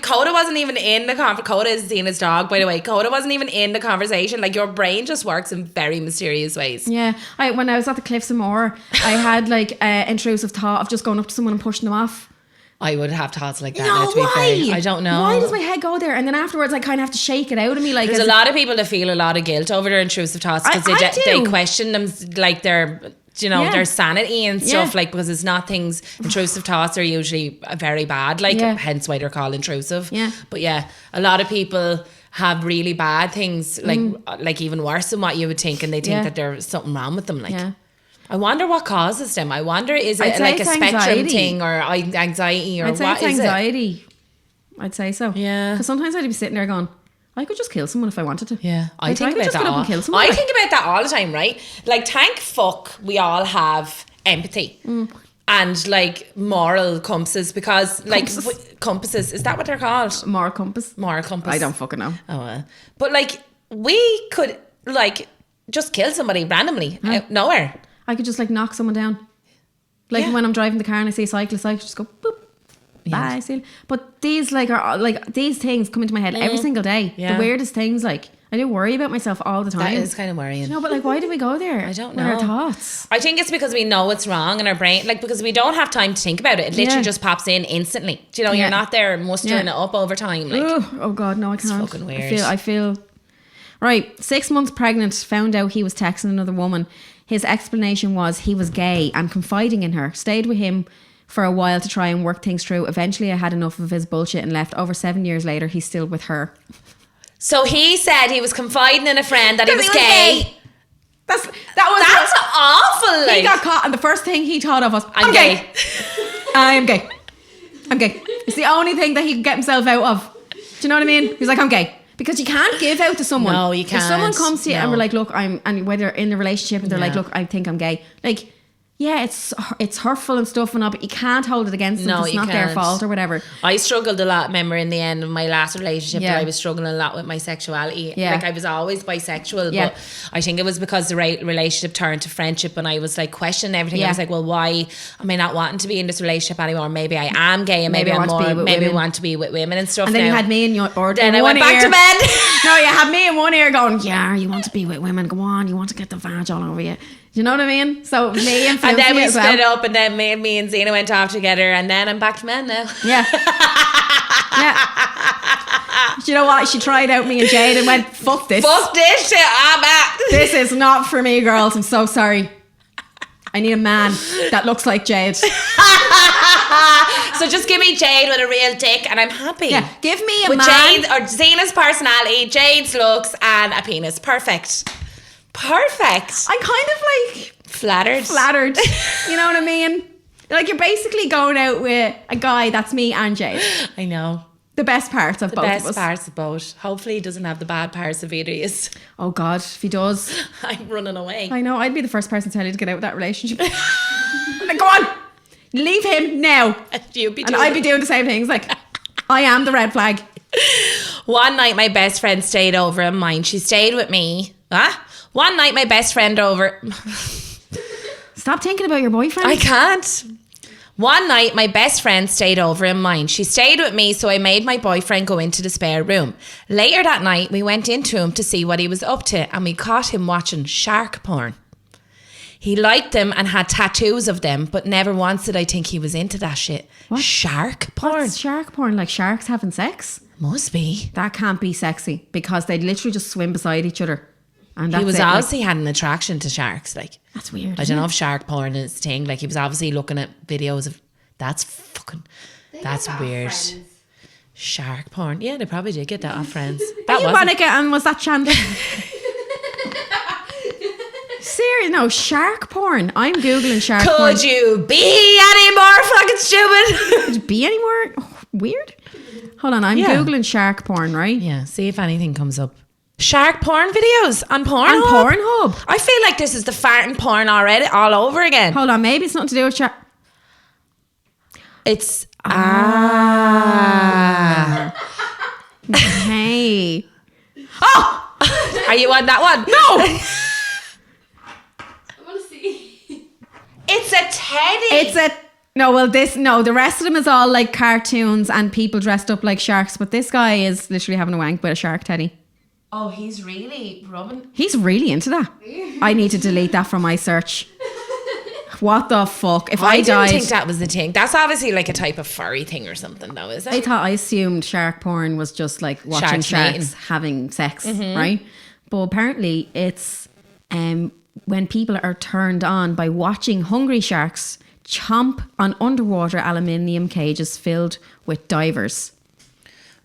Coda wasn't even in the conversation. Coda is Zena's dog, by the way. Coda wasn't even in the conversation. Like, your brain just works in very mysterious ways. Yeah. When I was at the Cliffs of Moher, I had like an intrusive thought of just going up to someone and pushing them off. I would have thoughts like that. No, now, to be why? fair. I don't know. Why does my head go there? And then afterwards, I kind of have to shake it out of me. Like, there's a lot of people that feel a lot of guilt over their intrusive thoughts because they question them, like their sanity and stuff. Like, because it's not things. Intrusive thoughts are usually very bad. Like, hence why they're called intrusive. Yeah. But yeah, a lot of people have really bad things, like even worse than what you would think, and they think that there's something wrong with them. Like. Yeah. I wonder what causes them. I wonder, is it like a spectrum thing or anxiety or I'd say what it's is anxiety. I'd say so. Yeah. Because sometimes I'd be sitting there going, I could just kill someone if I wanted to. Yeah, I Like, think I could about just that get up and kill someone. I think about that all the time, right? Like, thank fuck we all have empathy and like moral compasses, because like compasses, is that what they're called? Moral compass. Moral compass. I don't fucking know. Oh, but like we could like just kill somebody randomly out of nowhere. I could just like knock someone down. Like when I'm driving the car and I see a cyclist, I could just go boop. Bye, see you. But these like are like these things come into my head every single day. Yeah. The weirdest things. Like I do worry about myself all the time. That is kind of worrying. No, but like why do we go there? I don't with know. our thoughts. I think it's because we know it's wrong in our brain, like because we don't have time to think about it. It literally just pops in instantly. Do you know, you're not there mustering it up over time. Like, oh God, no, I can't. It's fucking weird. I feel right. 6 months pregnant, found out he was texting another woman. His explanation was he was gay and confiding in her. Stayed with him for a while to try and work things through. Eventually, I had enough of his bullshit and left. Over 7 years later, he's still with her. so he said he was confiding in a friend that he was gay. That's Awful. Like, he got caught, and the first thing he thought of was, I'm gay. I am gay. I'm gay. It's the only thing that he can get himself out of. Do you know what I mean? He's like, I'm gay. Because you can't give out to someone. No, you can't. If someone comes to you and No. we're like, look, and whether in a relationship and they're like, look, I think I'm gay. Like, yeah, it's hurtful and stuff and all, but you can't hold it against them. No, It's you not their can't. fault or whatever. I struggled a lot, remember, in the end of my last relationship, that I was struggling a lot with my sexuality. Yeah. Like, I was always bisexual, Yeah. but I think it was because the relationship turned to friendship and I was like questioning everything. Yeah. I was like, well, why am I not wanting to be in this relationship anymore? Maybe I am gay and maybe I I'm want to be more, with maybe I women. want to be with women and stuff. And then now. you had me in your or Then in I one went back ear. to bed. No, you had me in one ear going, yeah, you want to be with women, go on, you want to get the vag all over you. Do you know what I mean? So me and And then we as well. split up and then me and Zena went off together and then I'm back to men now. Yeah. Yeah. Do you know what? She tried out me and Jade and went, fuck this. Fuck this shit, I'm out. This is not for me, girls. I'm so sorry. I need a man that looks like Jade. So just give me Jade with a real dick and I'm happy. Yeah. Give me a with man. Jade or Zena's personality, Jade's looks and a penis. Perfect. I'm kind of like Flattered. You know what I mean? Like you're basically going out with a guy that's me and Jade. I know. The best parts of both of us. Best parts of both. Hopefully he doesn't have the bad parts of either of yous. Oh God, if he does. I'm running away. I know, I'd be the first person to tell you to get out of that relationship. Like, go on, leave him now. And I'd be doing the same things. Like, I am the red flag. One night my best friend stayed over in mine. She stayed with me. One night my best friend over... Stop thinking about your boyfriend. I can't. One night my best friend stayed over in mine. She stayed with me, so I made my boyfriend go into the spare room. Later that night we went into him to see what he was up to and we caught him watching shark porn. He liked them and had tattoos of them, but never once did I think he was into that shit. What? Shark porn? What's shark porn? Like sharks having sex? Must be. That can't be sexy because they'd literally just swim beside each other. And that's He was it, obviously had an attraction to sharks. Like, that's weird. I don't know if shark porn is a thing. Like, he was obviously looking at videos of... That's weird. Friends. Shark porn. Yeah, they probably did get that off Friends. Are That you wasn't... Monica and was that Chandler? Serious? No, shark porn. I'm Googling shark porn. Could you be any more fucking stupid? Could it be any more weird? Hold on, I'm Googling shark porn, right? Yeah, see if anything comes up. Shark porn videos on Pornhub. On Pornhub. I feel like this is the farting porn already, all over again. Hold on, maybe it's nothing to do with shark. It's Hey. Oh! Are you on that one? No! I want to see. It's a teddy. The rest of them is all like cartoons and people dressed up like sharks, but this guy is literally having a wank with a shark teddy. Oh, he's really rubbing. He's really into that. I need to delete that from my search. What the fuck? If I didn't died... think that was the thing. That's obviously like a type of furry thing or something though, is it? I assumed shark porn was just like watching sharks having sex, right? But apparently it's when people are turned on by watching hungry sharks chomp on underwater aluminium cages filled with divers.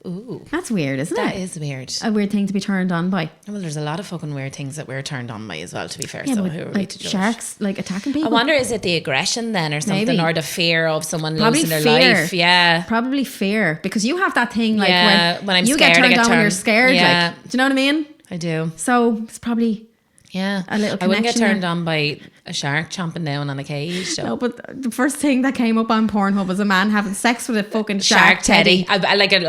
Ooh. That's weird, isn't it? That is weird. A weird thing to be turned on by. Well, there's a lot of fucking weird things that we're turned on by as well, to be fair. Yeah, So but who are we like to judge? sharks, like attacking I people. wonder, is it the aggression then or something? Maybe. Or the fear of someone Probably losing their fear. life? Yeah. Probably fear. Because you have that thing like when I'm you scared, get I turned get on when you're turned. scared. Yeah. Like, do you know what I mean? I do. So it's probably Yeah. a little I wouldn't get connection turned on by a shark chomping down on a cage. So. No, but the first thing that came up on Pornhub was a man having sex with a fucking shark teddy. I like it.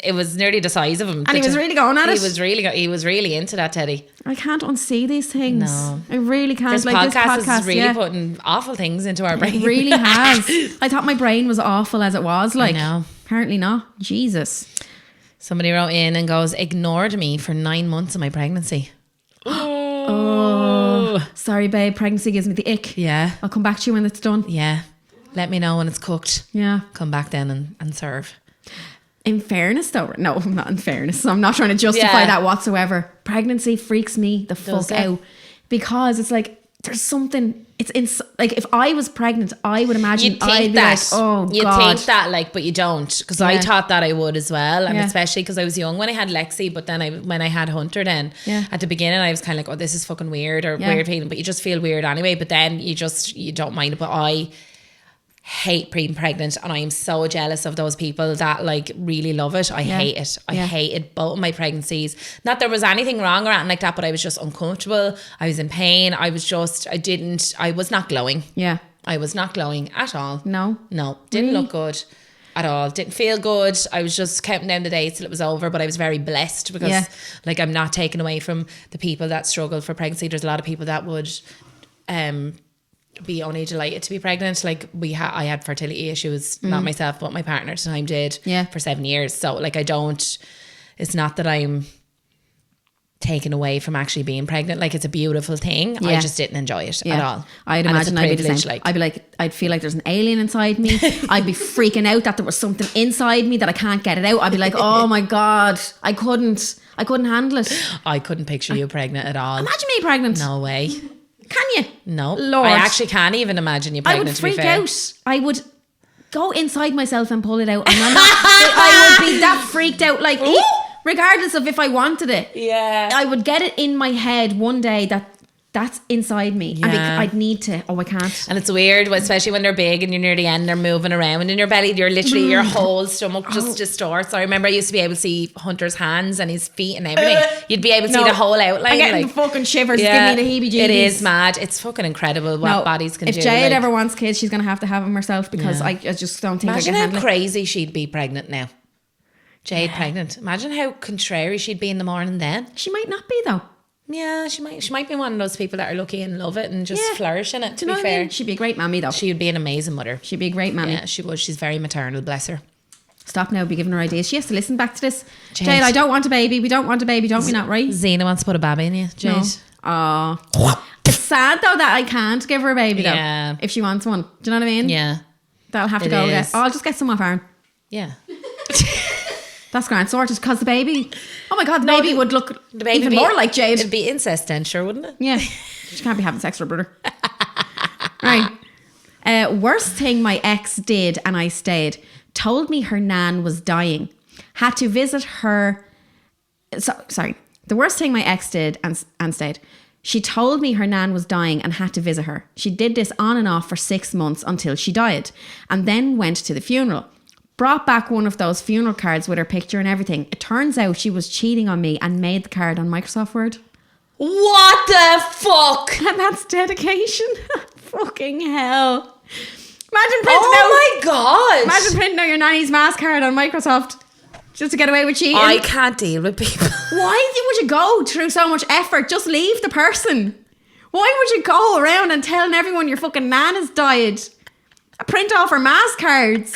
It was nearly the size of him, And he was really going at it. He was really into that teddy. I can't unsee these things. No. I really can't. This like podcast this podcast is really putting awful things into our brain. It really has. I thought my brain was awful as it was. Like, know. apparently not. Jesus. Somebody wrote in and goes, ignored me for 9 months of my pregnancy. Oh, sorry, babe. Pregnancy gives me the ick. Yeah. I'll come back to you when it's done. Yeah. Let me know when it's cooked. Yeah. Come back then and serve. In fairness, though, no, I'm not in fairness. I'm not trying to justify that whatsoever. Pregnancy freaks me the fuck out because it's like there's something. It's like if I was pregnant, I would imagine You'd I'd think be that. like, oh You'd god. think that, like, but you don't, because I thought that I would as well, and Yeah. especially because I was young when I had Lexi, but then when I had Hunter, then at the beginning I was kind of like, oh, this is fucking weird or weird feeling, but you just feel weird anyway. But then you don't mind it. But I hate being pregnant, and I am so jealous of those people that like really love it. I hate it. I hated both of my pregnancies. Not there was anything wrong or anything like that, but I was just uncomfortable. I was in pain. I was not glowing. Yeah. I was not glowing at all. No. Didn't look good at all. Didn't feel good. I was just counting down the days till it was over, but I was very blessed because like I'm not taken away from the people that struggle for pregnancy. There's a lot of people that would be only delighted to be pregnant. Like I had fertility issues, not myself, but my partner at the time did for 7 years. So like it's not that I'm taken away from actually being pregnant. Like it's a beautiful thing. I just didn't enjoy it at all. I'd And it's a imagine I'd be the privilege, same. I'd be like, I'd feel like there's an alien inside me. I'd be freaking out that there was something inside me that I can't get it out. I'd be like, oh my God, I couldn't handle it. I couldn't picture you pregnant at all. Imagine me pregnant. No way. Can you? No. Lord. I actually can't even imagine you pregnant, I would to be freak fair. out. I would go inside myself and pull it out. And I would be that freaked out. Like, regardless of if I wanted it. Yeah. I would get it in my head one day that's inside me. Yeah. And I'd need to. Oh, I can't. And it's weird, especially when they're big and you're near the end, they're moving around in your belly. You're literally, your whole stomach just distorts. I remember I used to be able to see Hunter's hands and his feet and everything. You'd be able to see the whole outline. I'm getting the fucking shivers. Give me the heebie-jeebies. It is mad. It's fucking incredible what bodies can do. If Jade ever wants kids, she's going to have them herself because I just don't think Imagine I can how handle it. crazy she'd be pregnant now. Jade pregnant. Imagine how contrary she'd be in the morning then. She might not be though. Yeah, she might be one of those people that are lucky and love it and just flourish in it. Do you know what I mean? She'd be a great mammy though. She would be an amazing mother. She'd be a great mammy. Yeah, she would. She's very maternal, bless her. Stop now, be giving her ideas. She has to listen back to this. Jade, I don't want a baby. We don't want a baby, don't we not, right? Zena wants to put a baby in you, Jade. No. It's sad though that I can't give her a baby though. If she wants one. Do you know what I mean? Yeah. That'll have to go. Yeah. I'll just get some off Aaron. Yeah. That's grand sorted because the baby, oh my God, the baby would look even more like Jade. It'd be incest then, sure, wouldn't it? Yeah. She can't be having sex with her brother. Right. Worst thing my ex did and I stayed. Told me her nan was dying. Had to visit her. Sorry. The worst thing my ex did and stayed. She told me her nan was dying and had to visit her. She did this on and off for 6 months until she died and then went to the funeral. Brought back one of those funeral cards with her picture and everything. It turns out she was cheating on me and made the card on Microsoft Word. What the fuck? And that's dedication. Fucking hell. Imagine printing Oh my God. Imagine printing out your nanny's mask card on Microsoft just to get away with cheating. I can't deal with people. Why would you go through so much effort? Just leave the person. Why would you go around and telling everyone your fucking nan has died? Print off her mask cards.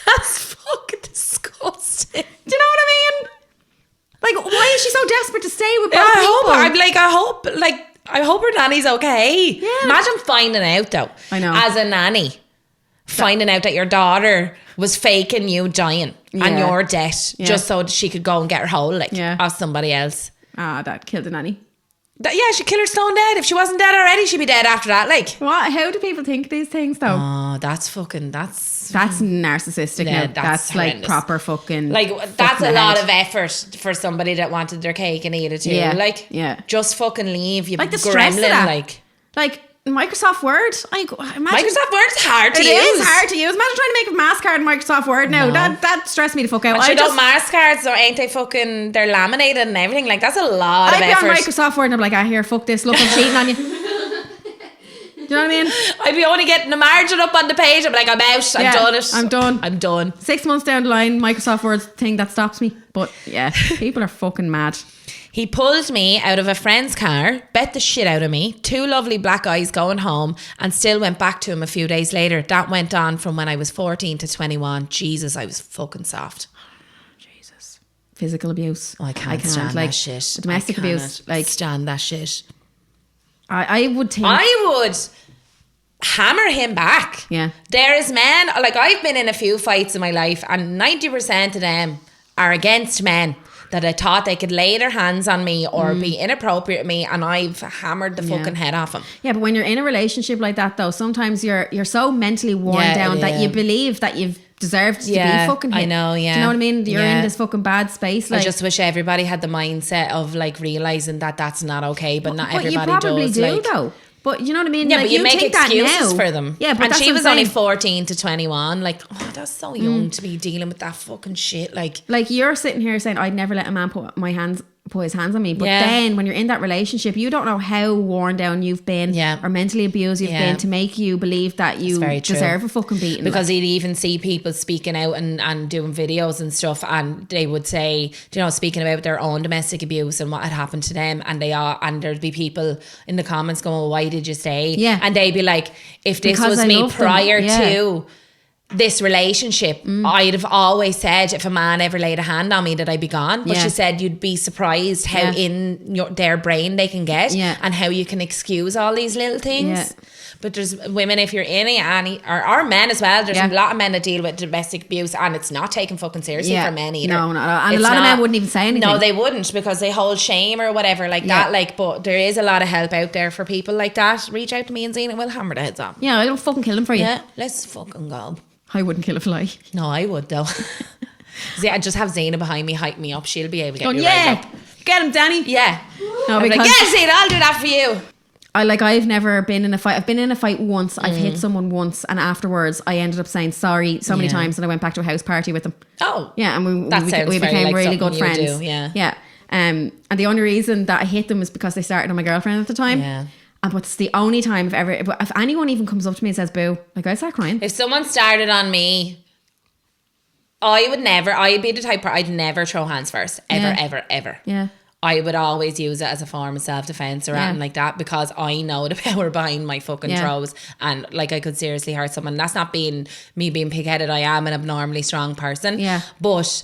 That's fucking disgusting. Do you know what I mean? Like, why is she so desperate to stay with bad people? I hope her nanny's okay. Yeah. Imagine finding out though. I know. As a nanny, finding out that your daughter was faking you dying and your death just so she could go and get her whole off somebody else. That killed the nanny. she'd kill her stone dead. If she wasn't dead already, she'd be dead after that. Like, what? How do people think these things though? Oh, that's narcissistic. Yeah, now. That's like horrendous. proper fucking. Like, that's a lot of effort for somebody that wanted their cake and eat it too. Yeah, Like, yeah. just fucking leave. You Like the stress of gremlin. that. Like Microsoft Word. Imagine, Microsoft Word's hard to it use. is hard to use. Imagine trying to make a mask card in Microsoft Word now. No. That stressed me the fuck out. And don't mask cards, or ain't they fucking? They're laminated and everything. Like, that's a lot of I'd be effort. on Microsoft Word and I'm like, here, fuck this. Look, I'm cheating on you. Do you know what I mean? I'd be only getting the margin up on the page. I'm like, I'm out. I've done it. I'm done. 6 months down the line, Microsoft Word's the thing that stops me. But yeah, people are fucking mad. He pulled me out of a friend's car, bet the shit out of me, 2 lovely black eyes going home, and still went back to him a few days later. That went on from when I was 14 to 21. Jesus, I was fucking soft. Jesus. Physical abuse. Oh, I can't stand that shit. Domestic abuse. Like, stand that shit. I would think. I would hammer him back. Yeah. There is men, like, I've been in a few fights in my life, and 90% of them are against men that I thought they could lay their hands on me or be inappropriate with me, and I've hammered the fucking head off them. Yeah, but when you're in a relationship like that though, sometimes you're so mentally worn down that you believe that you've deserved to be fucking hit. I know, yeah. Do you know what I mean? You're in this fucking bad space. Like, I just wish everybody had the mindset of like realising that that's not okay, but not everybody you probably does. do Like, though. But you know what I mean? yeah, like, but you make take excuses that now. for them. Yeah, but and that's she what was I'm only saying. 14 to 21. Like, oh, that's so young to be dealing with that fucking shit. Like you're sitting here saying, I'd never let a man put his hands on me. But then when you're in that relationship, you don't know how worn down you've been or mentally abused you've been to make you believe that you deserve a fucking beating. Because you'd even see people speaking out and doing videos and stuff, and they would say, speaking about their own domestic abuse and what had happened to them, and there'd be people in the comments going, well, why did you stay? Yeah. And they'd be like, if this Because was I me loved prior them. Yeah. to this relationship, I'd have always said if a man ever laid a hand on me that I'd be gone. But she said you'd be surprised how in their brain they can get and how you can excuse all these little things. But there's women, if you're in it, or men as well, there's a lot of men that deal with domestic abuse, and it's not taken fucking seriously for men either. No, not at all. And a lot of men wouldn't even say anything. No, they wouldn't, because they hold shame or whatever like that. Like, but there is a lot of help out there for people like that. Reach out to me and Zena, we'll hammer the heads off. Yeah, I don't fucking kill them for you. Yeah, let's fucking go. I wouldn't kill a fly. No, I would though. I just have Zena behind me, hype me up. She'll be able to get me right up. Get him, Danny. Yeah. No, I'm because like, yeah, Zena, I'll do that for you. I've never been in a fight. I've been in a fight once. I've hit someone once, and afterwards I ended up saying sorry so many times, and I went back to a house party with them. Oh. Yeah, and we very became like really good something you friends. do, yeah. Yeah. And the only reason that I hit them was because they started on my girlfriend at the time. Yeah. And but it's the only time I've ever. But if anyone even comes up to me and says boo, like, I start crying. If someone started on me, I'd be the type I'd never throw hands first. Ever. Yeah. I would always use it as a form of self-defense or anything like that, because I know the power behind my fucking throws, and like I could seriously hurt someone. That's not me being pig-headed. I am an abnormally strong person. Yeah. But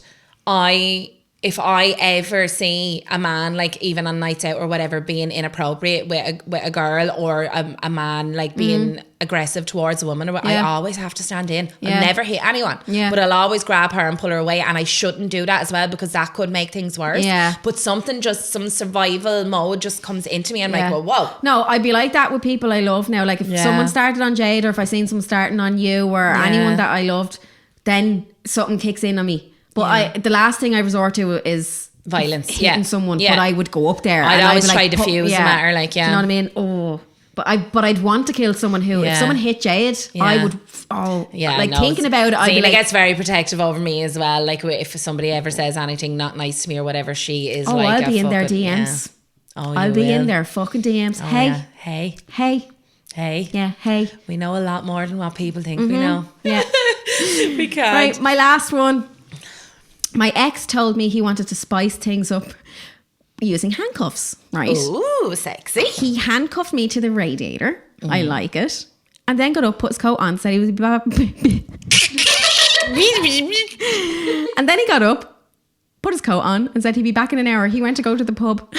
if I ever see a man, like even on nights out or whatever, being inappropriate with a girl, or a man like being aggressive towards a woman, I always have to stand in. I'll never hit anyone, but I'll always grab her and pull her away, and I shouldn't do that as well, because that could make things worse. But some survival mode just comes into me, and I'm like, well, whoa. No, I'd be like that with people I love now. Like, if someone started on Jade, or if I seen someone starting on you or anyone that I loved, then something kicks in on me. But the last thing I resort to is violence, hitting someone. But I would go up there. I'd always try to to diffuse the matter, like, Do you know what I mean? Oh, but I'd want to kill someone who, if someone hit Jade, I would. Oh, thinking about it, I'd Zena be like, gets very protective over me as well. Like, if somebody ever says anything not nice to me or whatever, she is like, I'll be in their DMs. I'll be in their fucking DMs. Hey. Yeah, hey. We know a lot more than what people think we know. Yeah. We can't. Right, my last one. My ex told me he wanted to spice things up using handcuffs, right? Ooh, sexy. He handcuffed me to the radiator. I like it. And then got up, put his coat on, said he was... And then he got up, put his coat on, and said he'd be back in an hour. He went to go to the pub.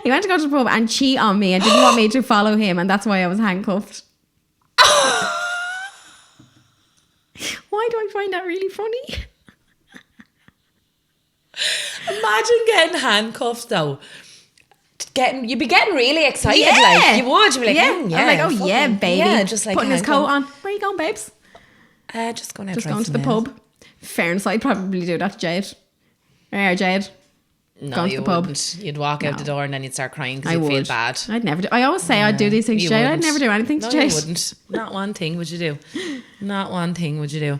He went to go to the pub and cheat on me and didn't want me to follow him, and that's why I was handcuffed. Why do I find that really funny? Imagine getting handcuffed though. you'd be getting really excited. Like you would. You'd be like, I'm like, oh fucking, yeah, baby. Yeah, just like putting his coat on. Where are you going, babes? Just going out. Just going to the pub. Fairness, I'd probably do that to Jade. Yeah, Jade. No, going to you the pub. wouldn't. You'd walk out the door and then you'd start crying because I you'd feel would. bad. I'd never do. I always say I'd do these things to Jade. I'd never do anything to Jade. No, you wouldn't. Not one thing would you do. Not one thing would you do.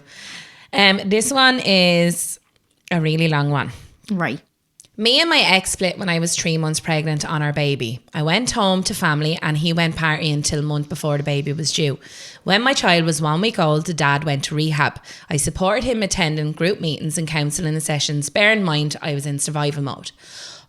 This one is a really long one. Right. Me and my ex split when I was 3 months pregnant on our baby. I went home to family and he went partying till a month before the baby was due. When my child was 1 week old, the dad went to rehab. I supported him attending group meetings and counselling sessions. Bear in mind, I was in survival mode.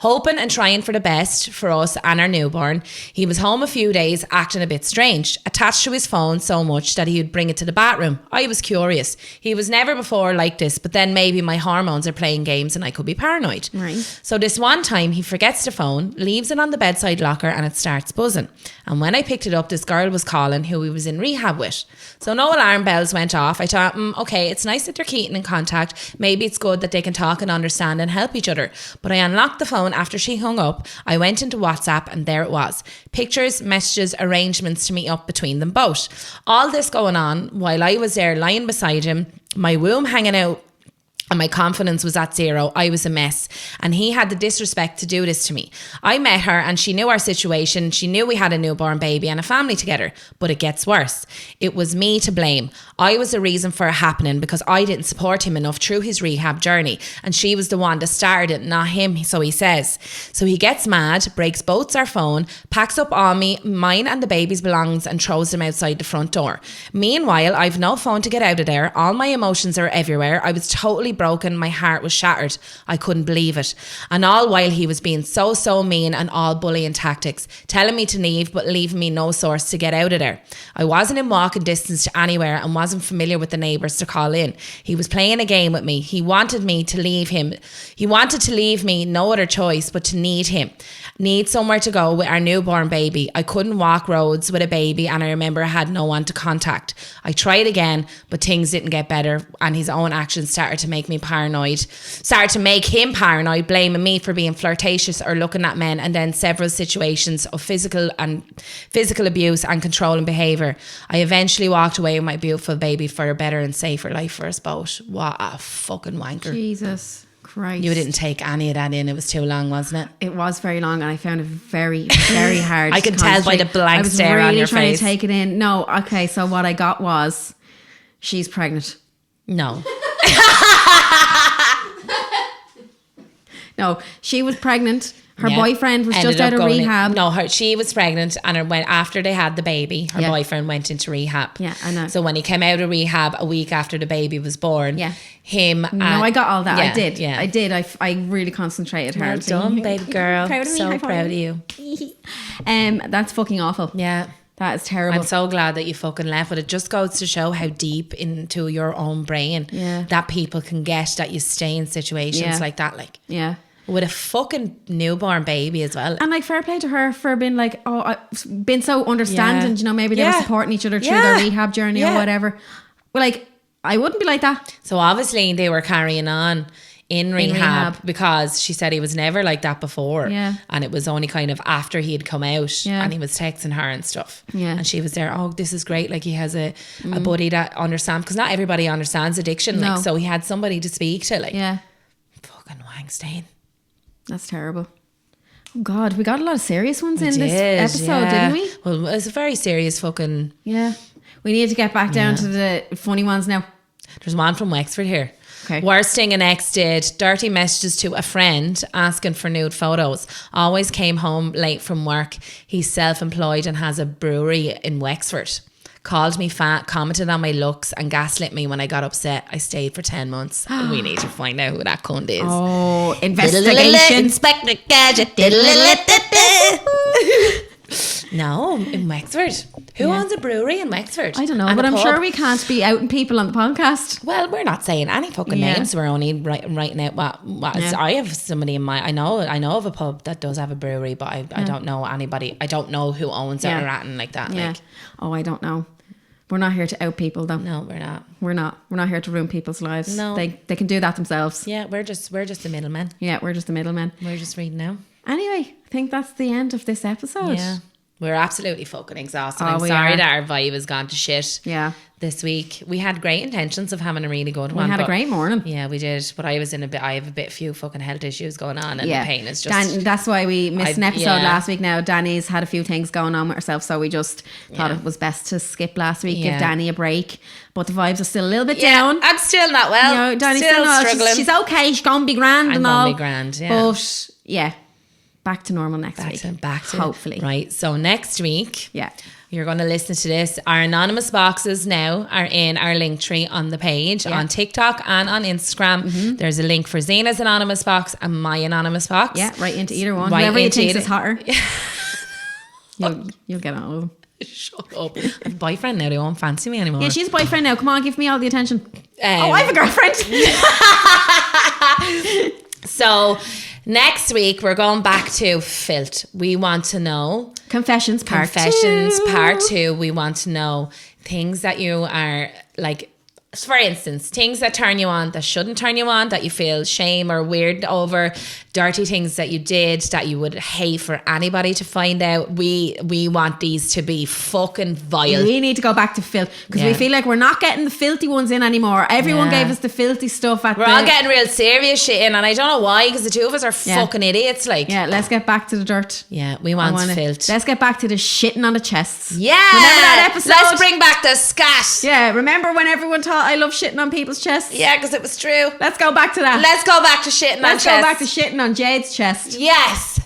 Hoping and trying for the best for us and our newborn, he was home a few days acting a bit strange, attached to his phone so much that he would bring it to the bathroom. I was curious. He was never before like this, but then maybe my hormones are playing games and I could be paranoid. Right. So this one time he forgets the phone, leaves it on the bedside locker and it starts buzzing. And when I picked it up, this girl was calling who he was in rehab with. So no alarm bells went off. I thought, okay, it's nice that they're keeping in contact. Maybe it's good that they can talk and understand and help each other. But I unlocked the phone after she hung up. I went into WhatsApp and there it was. Pictures, messages, arrangements to meet up between them both. All this going on while I was there lying beside him, my womb hanging out and my confidence was at zero. I was a mess. And he had the disrespect to do this to me. I met her and she knew our situation. She knew we had a newborn baby and a family together. But it gets worse. It was me to blame. I was the reason for it happening because I didn't support him enough through his rehab journey. And she was the one that started it, not him, so he says. So he gets mad, breaks both our phone, packs up all mine and the baby's belongings and throws them outside the front door. Meanwhile, I've no phone to get out of there. All my emotions are everywhere. I was totally broken. My heart was shattered. I couldn't believe it. And all while he was being so mean and all bullying tactics, telling me to leave but leaving me no source to get out of there. I wasn't in walking distance to anywhere and wasn't familiar with the neighbours to call in. He was playing a game with me. He wanted me to leave him. He wanted to leave me no other choice but to need him. Need somewhere to go with our newborn baby. I couldn't walk roads with a baby and I remember I had no one to contact. I tried again but things didn't get better and his own actions started to make me paranoid. Started to make him paranoid, blaming me for being flirtatious or looking at men, and then several situations of physical abuse and controlling behaviour. I eventually walked away with my beautiful baby for a better and safer life for us both. What a fucking wanker. Jesus Christ. You didn't take any of that in. It was too long, wasn't it? It was very long and I found it very, very hard. I can tell by the blank stare on your face. I was really trying face. to take it in. No, okay, so what I got was, she's pregnant. No. No, she was pregnant. Her boyfriend was just out of rehab. She was pregnant and after they had the baby, her boyfriend went into rehab. Yeah, I know. So when he came out of rehab a week after the baby was born, I got all that. Yeah, I did. I really concentrated hard. Well done, baby girl. Proud of me. So proud of you. That's fucking awful. Yeah. That is terrible. I'm so glad that you fucking left, but it just goes to show how deep into your own brain that people can get, that you stay in situations like that. Like, yeah. With a fucking newborn baby as well. And like, fair play to her for being like, been so understanding, you know, maybe they were supporting each other through their rehab journey or whatever. Well, like, I wouldn't be like that. So obviously they were carrying on in rehab because she said he was never like that before. Yeah. And it was only kind of after he had come out and he was texting her and stuff. Yeah. And she was there, oh, this is great. Like he has a buddy that understands, because not everybody understands addiction. No. Like, so he had somebody to speak to. Like, fucking Wangstein. That's terrible. Oh God, we got a lot of serious ones in this episode, didn't we? Well, it's a very serious fucking... Yeah. We need to get back down to the funny ones now. There's one from Wexford here. Okay. Worst thing an ex did, dirty messages to a friend asking for nude photos. Always came home late from work. He's self-employed and has a brewery in Wexford. Called me fat, commented on my looks and gaslit me when I got upset. I stayed for 10 months. We need to find out who that cunt is. Oh, investigation. Inspector Gadget. No, in Wexford. Who owns a brewery in Wexford? I don't know, And but a I'm pub? sure we can't be outing people on the podcast. Well, we're not saying any fucking names. We're only writing out what I have somebody in my... I know of a pub that does have a brewery, but I don't know anybody. I don't know who owns it or anything like that. Yeah. Like, oh, I don't know. We're not here to out people, though. no, we're not. We're not here to ruin people's lives. No. They can do that themselves. Yeah, we're just the middlemen. Yeah, we're just the middlemen. We're just reading now. Anyway, I think that's the end of this episode. Yeah. We're absolutely fucking exhausted. Oh, I'm we sorry are. that our vibe has gone to shit this week. We had great intentions of having a really good one. We had a great morning. Yeah, we did. But I have a few fucking health issues going on, and the pain is just... that's why we missed an episode last week now. Danny's had a few things going on with herself, so we just thought it was best to skip last week, give Danny a break. But the vibes are still a little bit down. I'm still not well. You know, Danny's still not, struggling. she's okay. She's going to be grand and all. I'm going to be grand, yeah. But, yeah, back to normal next week. Back to hopefully. Right, so next week... Yeah. You're going to listen to this. Our anonymous boxes now are in our link tree on the page on TikTok and on Instagram. Mm-hmm. There's a link for Zena's anonymous box and my anonymous box. Yeah, right into either one. Whoever you think is hotter. You'll get on with them. Shut up. I have a boyfriend now. They won't fancy me anymore. Yeah, she's a boyfriend now. Come on, give me all the attention. I have a girlfriend. So next week we're going back to filth. We want to know Confessions part 2. We want to know things that you are like, for instance, things that turn you on that shouldn't turn you on, that you feel shame or weird over, dirty things that you did that you would hate for anybody to find out. We want these to be fucking vile. We need to go back to filth because we feel like we're not getting the filthy ones in anymore. Everyone gave us the filthy stuff we're all getting real serious shit in, and I don't know why, because the two of us are fucking idiots. Like, let's get back to the dirt. Yeah, we want filth. Let's get back to the shitting on the chests. Yeah, remember that episode? Let's bring back the scat. Yeah, remember when everyone thought I love shitting on people's chests? Yeah, because it was true. Let's go back to that. Let's go back to shitting on chests. Let's go back to shitting on Jade's chest. Yes.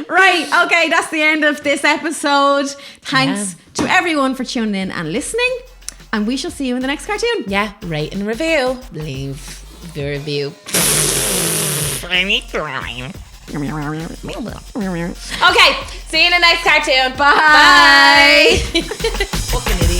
Right, okay, that's the end of this episode. Thanks to everyone for tuning in and listening, and we shall see you in the next cartoon. Yeah, rate and review. Leave the review. Okay, see you in the next cartoon. Bye. Fucking idiot.